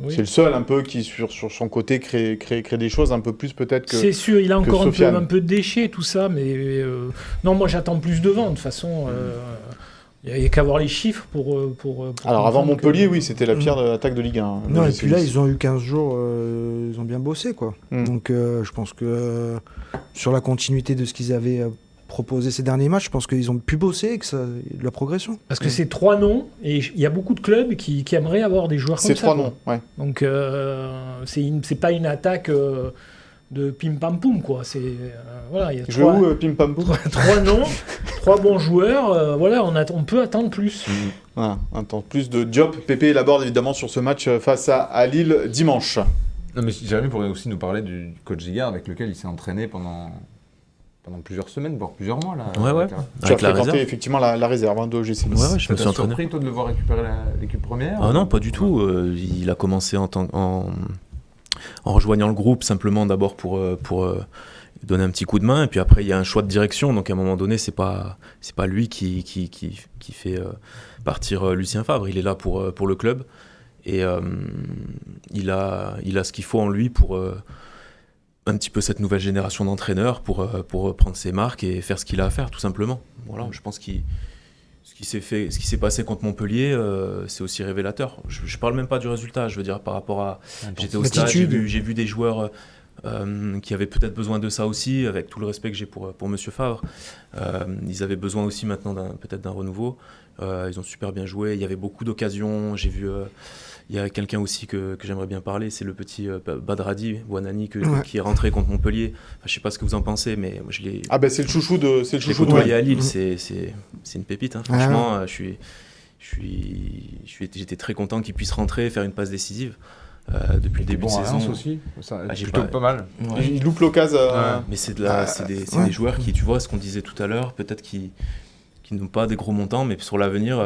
C'est le seul un peu qui, sur son côté, crée des choses un peu plus peut-être que. C'est sûr, il a encore Sofiane. un peu de déchets, tout ça, mais non, moi j'attends plus devant. De toute façon, il n'y a qu'à voir les chiffres pour Alors avant comprendre Montpellier, que- oui, c'était la pire attaque de Ligue 1. Non, et l'OGC puis là, Nice. ils ont eu 15 jours, ils ont bien bossé, quoi. Donc, je pense que sur la continuité de ce qu'ils avaient proposé ces derniers matchs, je pense qu'ils ont pu bosser et que ça y a de la progression. Parce que c'est 3 noms, et il y a beaucoup de clubs qui aimeraient avoir des joueurs comme C'est ça. 3 quoi. noms, ouais. Donc, c'est pas une attaque de pim-pam-poum, quoi. C'est, voilà, il y a Je vais 3 où, Pim Pam Poum noms, 3 bons joueurs. Voilà, on peut attendre plus. Voilà, un temps plus de Diop, Pépé et Laborde évidemment sur ce match face à Lille dimanche. Non, mais Jérémy pourrait aussi nous parler du coach Gigard avec lequel il s'est entraîné pendant plusieurs semaines, voire plusieurs mois. Là, Ouais. avec la- Tu as Avec la fréquenté réserve. effectivement la réserve de l'OGC Nice. Ouais, je Ça me suis t'a entraîné. surpris, toi, de le voir récupérer l'équipe première Ah non, pas du tout. Il a commencé en rejoignant le groupe simplement d'abord pour donner un petit coup de main, et puis après il y a un choix de direction. Donc à un moment donné, c'est pas lui qui fait partir Lucien Favre. Il est là pour le club, et il a ce qu'il faut en lui pour un petit peu cette nouvelle génération d'entraîneurs pour prendre ses marques et faire ce qu'il a à faire, tout simplement. Voilà, je pense ce qui s'est passé contre Montpellier, c'est aussi révélateur. Je parle même pas du résultat, je veux dire par rapport à... J'étais au stade, j'ai vu des joueurs qui avaient peut-être besoin de ça aussi, avec tout le respect que j'ai pour Monsieur Favre. Ils avaient besoin aussi maintenant peut-être d'un renouveau. Ils ont super bien joué, il y avait beaucoup d'occasions. J'ai vu... il y a quelqu'un aussi que j'aimerais bien parler, c'est le petit Badradi Bouanani qui est rentré contre Montpellier. Enfin, je sais pas ce que vous en pensez, mais moi, je l'ai... Ah ben c'est le chouchou de côtoyé ouais. à Lille, c'est une pépite. Hein. Franchement, j'étais très content qu'il puisse rentrer, faire une passe décisive depuis le début de saison. aussi, ça, j'ai plutôt pas- pas mal. Il loupe l'occasion. Mais c'est des joueurs qui, tu vois, ce qu'on disait tout à l'heure, peut-être qui n'ont pas des gros montants, mais sur l'avenir,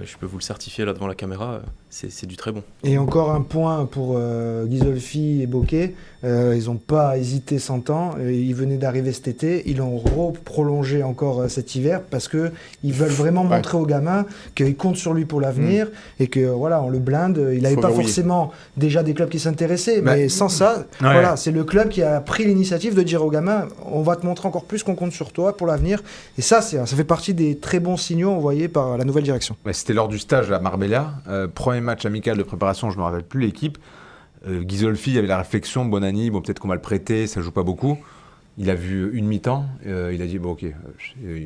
je peux vous le certifier là devant la caméra, c'est du très bon. Et encore un point pour Ghisolfi et Bocquet. Ils n'ont pas hésité 100 ans. Ils venaient d'arriver cet été. Ils l'ont prolongé encore cet hiver parce qu'ils veulent vraiment montrer aux gamins qu'ils comptent sur lui pour l'avenir et que voilà, on le blinde. Il n'avait pas verrouiller. Forcément déjà des clubs qui s'intéressaient, mais sans ça, Ouais. voilà, c'est le club qui a pris l'initiative de dire aux gamins on va te montrer encore plus qu'on compte sur toi pour l'avenir. Et ça fait partie des très bons signaux envoyés par la nouvelle direction. Ouais, c'était lors du stage à Marbella, premier match amical de préparation, je ne me rappelle plus l'équipe. Ghisolfi, il y avait la réflexion, Bonani, bon, peut-être qu'on va le prêter, ça joue pas beaucoup. Il a vu une mi-temps, il a dit bon ok,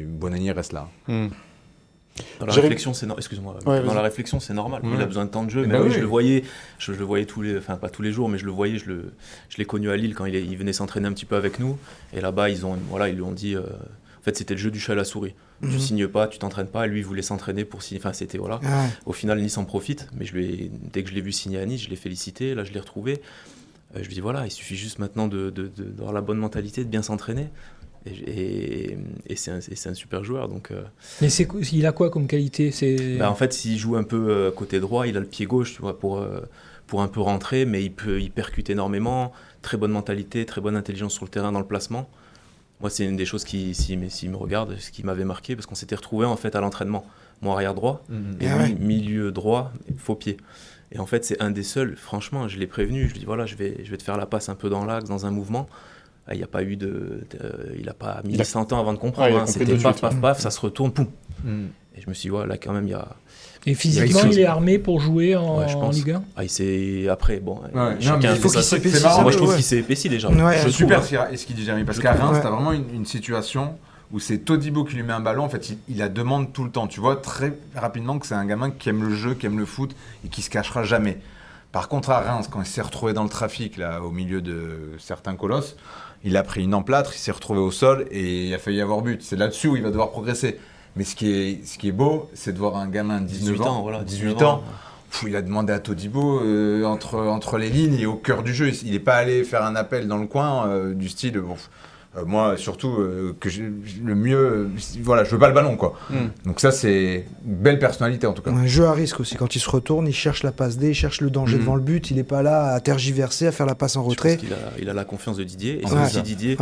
Bonani reste là. Dans la Jérémy- réflexion, c'est excuse-moi. Ouais, Dans vas-y. la réflexion, c'est normal. Ouais. Il a besoin de temps de jeu. Eh Mais ben oui, oui. je le voyais enfin pas tous les jours, mais je le voyais. Je l'ai connu à Lille quand il venait s'entraîner un petit peu avec nous. Et là-bas, ils lui ont dit. En fait, c'était le jeu du chat à la souris. Tu signes pas, tu t'entraînes pas. Lui, il voulait s'entraîner pour signer. Enfin, c'était voilà. Ah, Au final, Nice en profite. Mais dès que je l'ai vu signer à Nice, je l'ai félicité. Là, je l'ai retrouvé. Je lui dis voilà, il suffit juste maintenant d'avoir la bonne mentalité, de bien s'entraîner. Et c'est un super joueur. Donc, Mais il a quoi comme qualité? en fait, s'il joue un peu côté droit, il a le pied gauche, tu vois, pour un peu rentrer, mais il percute énormément. Très bonne mentalité, très bonne intelligence sur le terrain dans le placement. Moi, c'est une des choses s'il me regarde, ce qui m'avait marqué, parce qu'on s'était retrouvés en fait à l'entraînement. Moi, arrière droit, et lui, milieu droit, faux pied. Et en fait, c'est un des seuls, franchement, je l'ai prévenu, je lui dis voilà, je vais te faire la passe un peu dans l'axe, dans un mouvement. Il n'y a pas eu il n'a pas mis 100 ans avant de comprendre. il a Hein. compris C'était de paf, suite, paf, paf, ça se retourne, poum. Et je me suis dit, ouais, là, quand même, il y a. Et physiquement, il est armé pour jouer en je pense. Ligue 1? Ah, il s'est. Après, bon. Ouais, chacun non, mais fait il faut sa qu'il truc. s'épaississe C'est marrant. Moi, je un trouve peu, qu'il s'est épaissi déjà. Ouais, je Super trouve, hein. ce qu'il dit Jérémy, parce Je qu'à trouve, Reims, ouais. t'as vraiment une situation où c'est Todibo qui lui met un ballon, en fait, il la demande tout le temps. Tu vois très rapidement que c'est un gamin qui aime le jeu, qui aime le foot et qui se cachera jamais. Par contre, à Reims, quand il s'est retrouvé dans le trafic, là, au milieu de certains colosses, il a pris une emplâtre, il s'est retrouvé au sol et il a failli avoir but. C'est là-dessus où il va devoir progresser. Mais ce qui est beau, c'est de voir un gamin de 19 ans, voilà, 18 ans, Il a demandé à Todibo entre les lignes et au cœur du jeu. Il n'est pas allé faire un appel dans le coin du style. Moi, surtout, le mieux, voilà, je veux pas le ballon, quoi. Donc ça, c'est une belle personnalité, en tout cas. Un jeu à risque aussi. Quand il se retourne, il cherche la passe D, il cherche le danger devant le but. Il n'est pas là à tergiverser, à faire la passe en retrait. Il a la confiance de Didier. Et c'est Ouais. aussi Didier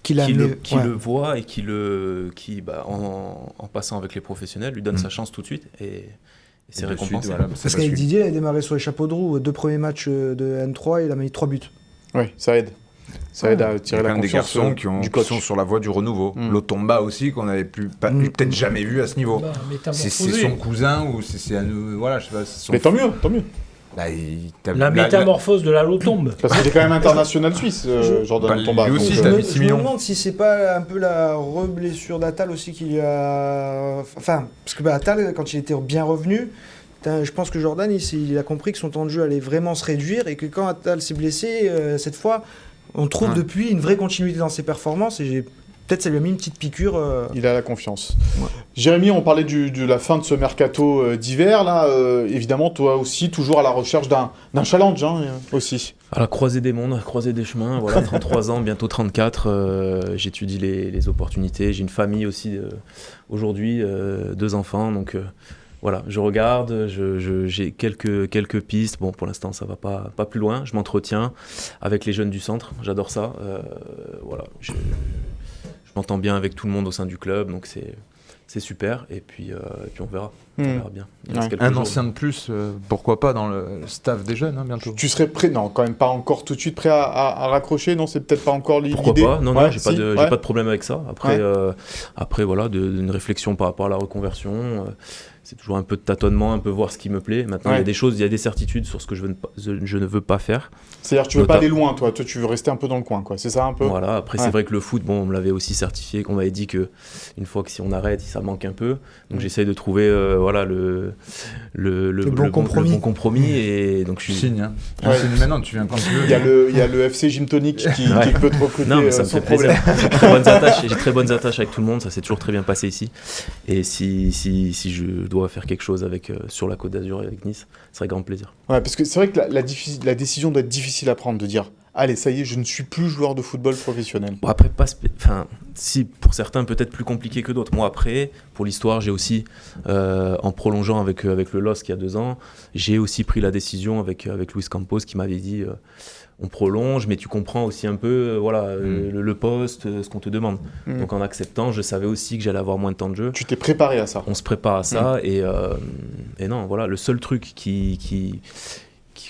Qui le voit et qui en passant avec les professionnels, lui donne sa chance tout de suite. Et c'est récompensé. Voilà, Parce qu'avec Didier, il a démarré sur les chapeaux de roue. 2 premiers matchs de N3, il a mis 3 buts. Oui, ça aide. Ça aide à Il y tirer a la quand même des confiance garçons du qui coach. sont sur la voie du renouveau. Lotomba aussi, qu'on n'avait peut-être jamais vu à ce niveau. Bah, C'est métamorphosé. son cousin ou c'est voilà, je sais pas. C'est son... Mais tant mieux. Là, La métamorphose de la Lotombe. Parce qu'il est quand même international suisse, Jordan Bah, Lotomba. lui aussi, Donc, t'as Je mis 6 me millions. demande si c'est pas un peu la reblessure d'Attal aussi qui lui a... Enfin, parce que Attal, quand il était bien revenu, je pense que Jordan, il a compris que son temps de jeu allait vraiment se réduire et que quand Attal s'est blessé, cette fois, on trouve depuis une vraie continuité dans ses performances et peut-être ça lui a mis une petite piqûre. Il a la confiance. Ouais. Jérémy, on parlait de la fin de ce mercato d'hiver. Là, évidemment, toi aussi, toujours à la recherche d'un challenge aussi. À la croisée des mondes, croisée des chemins. Voilà, 33 ans, bientôt 34. J'étudie les opportunités. J'ai une famille aussi aujourd'hui, 2 enfants. Donc voilà, je regarde. J'ai quelques pistes. Bon, pour l'instant, ça va pas plus loin. Je m'entretiens avec les jeunes du centre. J'adore ça. Voilà, je m'entends bien avec tout le monde au sein du club, donc c'est super. Et puis on verra. On verra bien. Un ancien de plus, pourquoi pas dans le staff des jeunes, bientôt. Tu serais prêt? Non, quand même pas encore tout de suite prêt à raccrocher. Non, c'est peut-être pas encore l'idée. Pourquoi pas? Non, j'ai pas de problème avec ça. Après voilà, une réflexion par rapport à la reconversion. C'est toujours un peu de tâtonnement, un peu voir ce qui me plaît. Maintenant, il y a des choses, il y a des certitudes sur ce que je ne veux pas faire. C'est-à-dire que tu veux pas aller loin, toi. Toi, tu veux rester un peu dans le coin, quoi. C'est ça un peu. Voilà. Après, c'est vrai que le foot, on me l'avait aussi certifié, qu'on m'avait dit que une fois que si on arrête, ça manque un peu. Donc, j'essaye de trouver, le bon compromis. Et donc, je signe. Maintenant, tu viens quand tu veux. Il y a le FC Gym Tonic qui peut te recruter. Non, mais ça me fait plaisir. J'ai très bonnes attaches avec tout le monde. Ça s'est toujours très bien passé ici. Et si je dois faire quelque chose sur la Côte d'Azur avec Nice, ce serait grand plaisir. Ouais, parce que c'est vrai que la décision doit être difficile à prendre, de dire allez, ça y est, je ne suis plus joueur de football professionnel. Bon, après, si pour certains peut-être plus compliqué que d'autres. Moi, après, pour l'histoire, j'ai aussi, en prolongeant avec le LOSC il y a 2 ans, j'ai aussi pris la décision avec Luis Campos qui m'avait dit on prolonge, mais tu comprends aussi un peu le poste, ce qu'on te demande. Donc en acceptant, je savais aussi que j'allais avoir moins de temps de jeu. Tu t'es préparé à ça. On se prépare à ça et non, voilà, le seul truc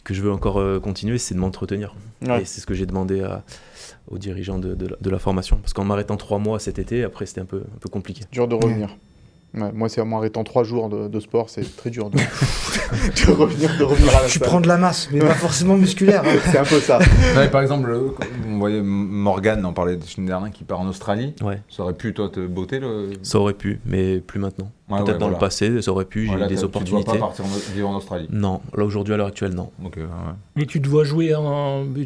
que je veux encore continuer, c'est de m'entretenir. Ouais. Et c'est ce que j'ai demandé aux dirigeants de la formation. Parce qu'en m'arrêtant 3 mois cet été, après c'était un peu compliqué. Dur de revenir. Ouais, moi, c'est en m'arrêtant 3 jours de sport, c'est très dur de revenir à la Tu salle. prends de la masse, mais pas forcément musculaire. C'est un peu ça. Ouais, par exemple, on voyait Morgan, on parlait de semaine dernière, qui part en Australie. Ouais. Ça aurait pu, toi, te botter Ça aurait pu, mais plus maintenant. Peut-être dans le passé, ça aurait pu, j'ai eu des opportunités. Tu ne dois pas partir vivre en Australie? Non, là aujourd'hui, à l'heure actuelle, non. Okay, ouais. Mais tu dois jouer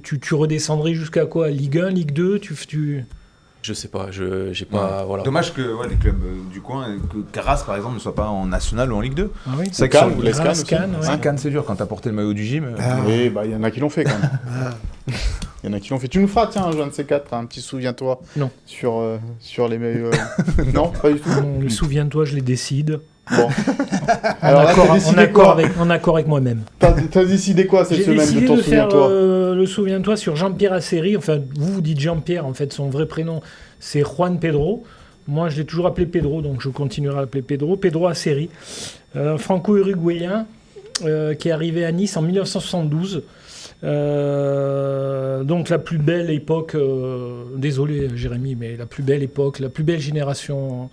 tu redescendrais jusqu'à quoi? Ligue 1, Ligue 2 Je sais pas, j'ai pas. Voilà. Dommage que les clubs du coin, que Carras par exemple ne soit pas en national ou en Ligue 2. Ah oui. C'est Cannes ou l'Escan aussi. Cannes, ouais. Cannes, c'est dur quand t'as porté le maillot du gym. Oui, il y en a qui l'ont fait quand même. Il y en a qui l'ont fait. Tu nous feras, tiens, un de ces 4, un petit souviens-toi. Non. Sur les maillots. Non, pas du tout. Non, les souviens-toi, je les décide. Bon. Alors en accord avec moi-même. T'as décidé quoi cette semaine de ton de faire souviens-toi le souviens-toi sur Jean-Pierre Aceri. Enfin, vous dites Jean-Pierre, en fait, son vrai prénom, c'est Juan Pedro. Moi, je l'ai toujours appelé Pedro, donc je continuerai à l'appeler Pedro. Pedro Aceri, franco-uruguayen, qui est arrivé à Nice en 1972. Donc la plus belle époque, désolé Jérémy, mais la plus belle époque, la plus belle génération,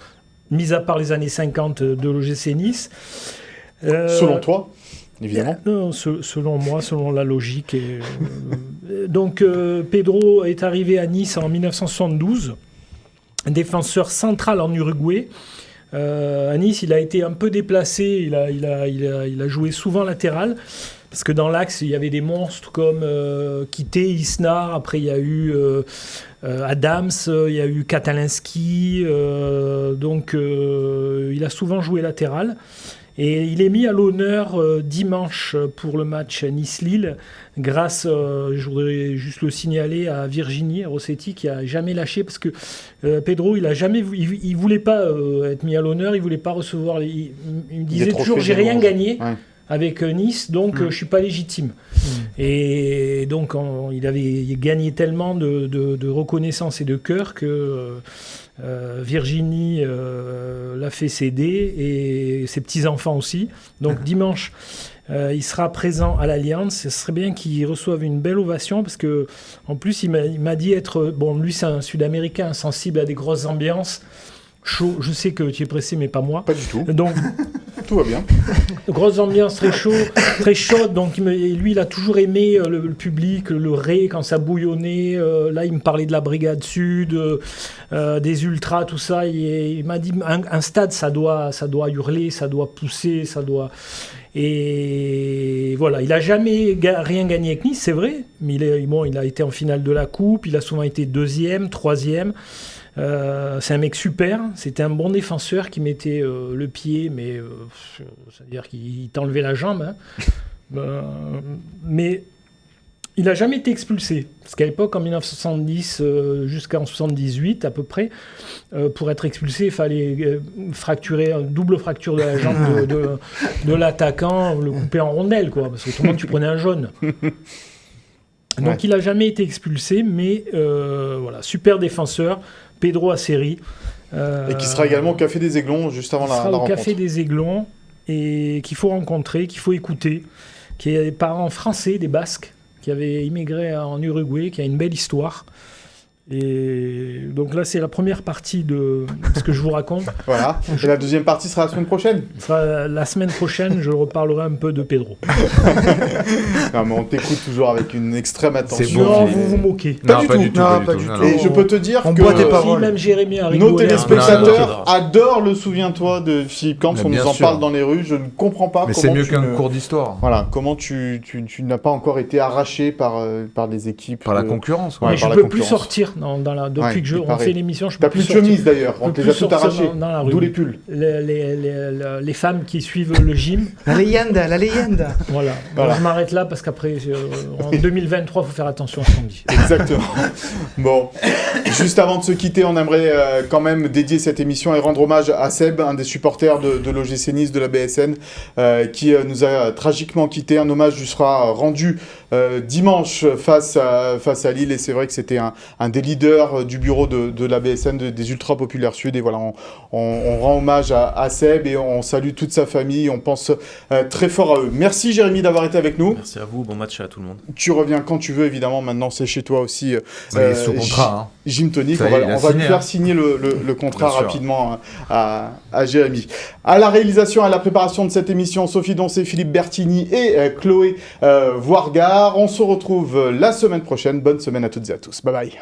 mis à part les années 50 de l'OGC Nice. Selon toi, évidemment. Non, selon moi, selon la logique. Donc Pedro est arrivé à Nice en 1972, défenseur central en Uruguay. À Nice, il a été un peu déplacé, il a joué souvent latéral. Parce que dans l'axe, il y avait des monstres comme Kité, Isnar, après il y a eu Adams, il y a eu Katalinski, donc il a souvent joué latéral. Et il est mis à l'honneur dimanche pour le match Nice-Lille, grâce, je voudrais juste le signaler, à Virginie Rossetti, qui a jamais lâché, parce que Pedro, il voulait pas être mis à l'honneur, il voulait pas recevoir, il me disait toujours, j'ai rien gagné. Ouais. Avec Nice, donc je suis pas légitime. Et donc il avait gagné tellement de reconnaissance et de cœur que Virginie l'a fait céder, et ses petits-enfants aussi. Donc dimanche, il sera présent à l'Alliance. Ce serait bien qu'il reçoive une belle ovation, parce que en plus il m'a dit être... Bon, lui c'est un Sud-Américain sensible à des grosses ambiances. Chaud, je sais que tu es pressé, mais pas moi. Pas du tout. Donc, tout va bien. Grosse ambiance, très chaude. Donc, lui, il a toujours aimé le public, le Ré, quand ça bouillonnait. Là, il me parlait de la Brigade Sud, des Ultras, tout ça. Il m'a dit, un stade, ça doit hurler, ça doit pousser, ça doit... Et voilà, il n'a jamais rien gagné avec Nice, c'est vrai. Mais il a été en finale de la Coupe, il a souvent été 2e, 3e. C'est un mec super, c'était un bon défenseur qui mettait le pied, mais c'est-à-dire qu'il t'enlevait la jambe. Hein. Mais il n'a jamais été expulsé. Parce qu'à l'époque, en 1970 jusqu'en 78 à peu près, pour être expulsé, il fallait fracturer, une double fracture de la jambe de l'attaquant, le couper en rondelles, quoi, parce que autrement tu prenais un jaune. Donc il n'a jamais été expulsé, mais voilà, super défenseur. Pedro Aceri. Et qui sera également au Café des Aiglons juste avant la rencontre. Au Café des Aiglons, et qu'il faut rencontrer, qu'il faut écouter, qui est parents français, des Basques, qui avaient immigré en Uruguay, qui a une belle histoire. Et donc là, c'est la première partie de ce que je vous raconte. Voilà. Et la deuxième partie sera la semaine prochaine. La semaine prochaine, je reparlerai un peu de Pedro. Non, mais on t'écoute toujours avec une extrême attention. C'est bon, vous vous moquez. Pas du tout. Et je peux te dire que même Jérémy a rigolé. Nos téléspectateurs adorent le Souviens-toi de Philippe Camps. On nous en parle dans les rues. Je ne comprends pas comment. Mais c'est mieux qu'un cours d'histoire. Voilà. Comment tu n'as pas encore été arraché par les équipes. Par la concurrence. Mais je ne peux plus sortir. Depuis que on fait l'émission, je peux plus sortir. T'as plus de chemise d'ailleurs, on te les a toutes arrachées, d'où les pulls. Les femmes qui suivent le gym. La légende. Voilà. Bon, je m'arrête là parce qu'après, en 2023, il faut faire attention à ce qu'on dit. Exactement. Bon, juste avant de se quitter, on aimerait quand même dédier cette émission et rendre hommage à Seb, un des supporters de l'OGC Nice, de la BSN, qui nous a tragiquement quittés. Un hommage lui sera rendu dimanche face à Lille, et c'est vrai que c'était un des leaders du bureau de la BSN, des Ultra Populaires Sud, et voilà, on rend hommage à Seb et on salue toute sa famille, on pense très fort à eux. Merci Jérémy d'avoir été avec nous. Merci à vous, bon match à tout le monde. Tu reviens quand tu veux, évidemment, maintenant c'est chez toi aussi. Sous contrat. Gym Tonic, on va lui faire signer le contrat rapidement à Jérémy. À la réalisation, à la préparation de cette émission, Sophie Doncé, Philippe Bertini et Chloé Voirgard. On se retrouve la semaine prochaine. Bonne semaine à toutes et à tous. Bye bye.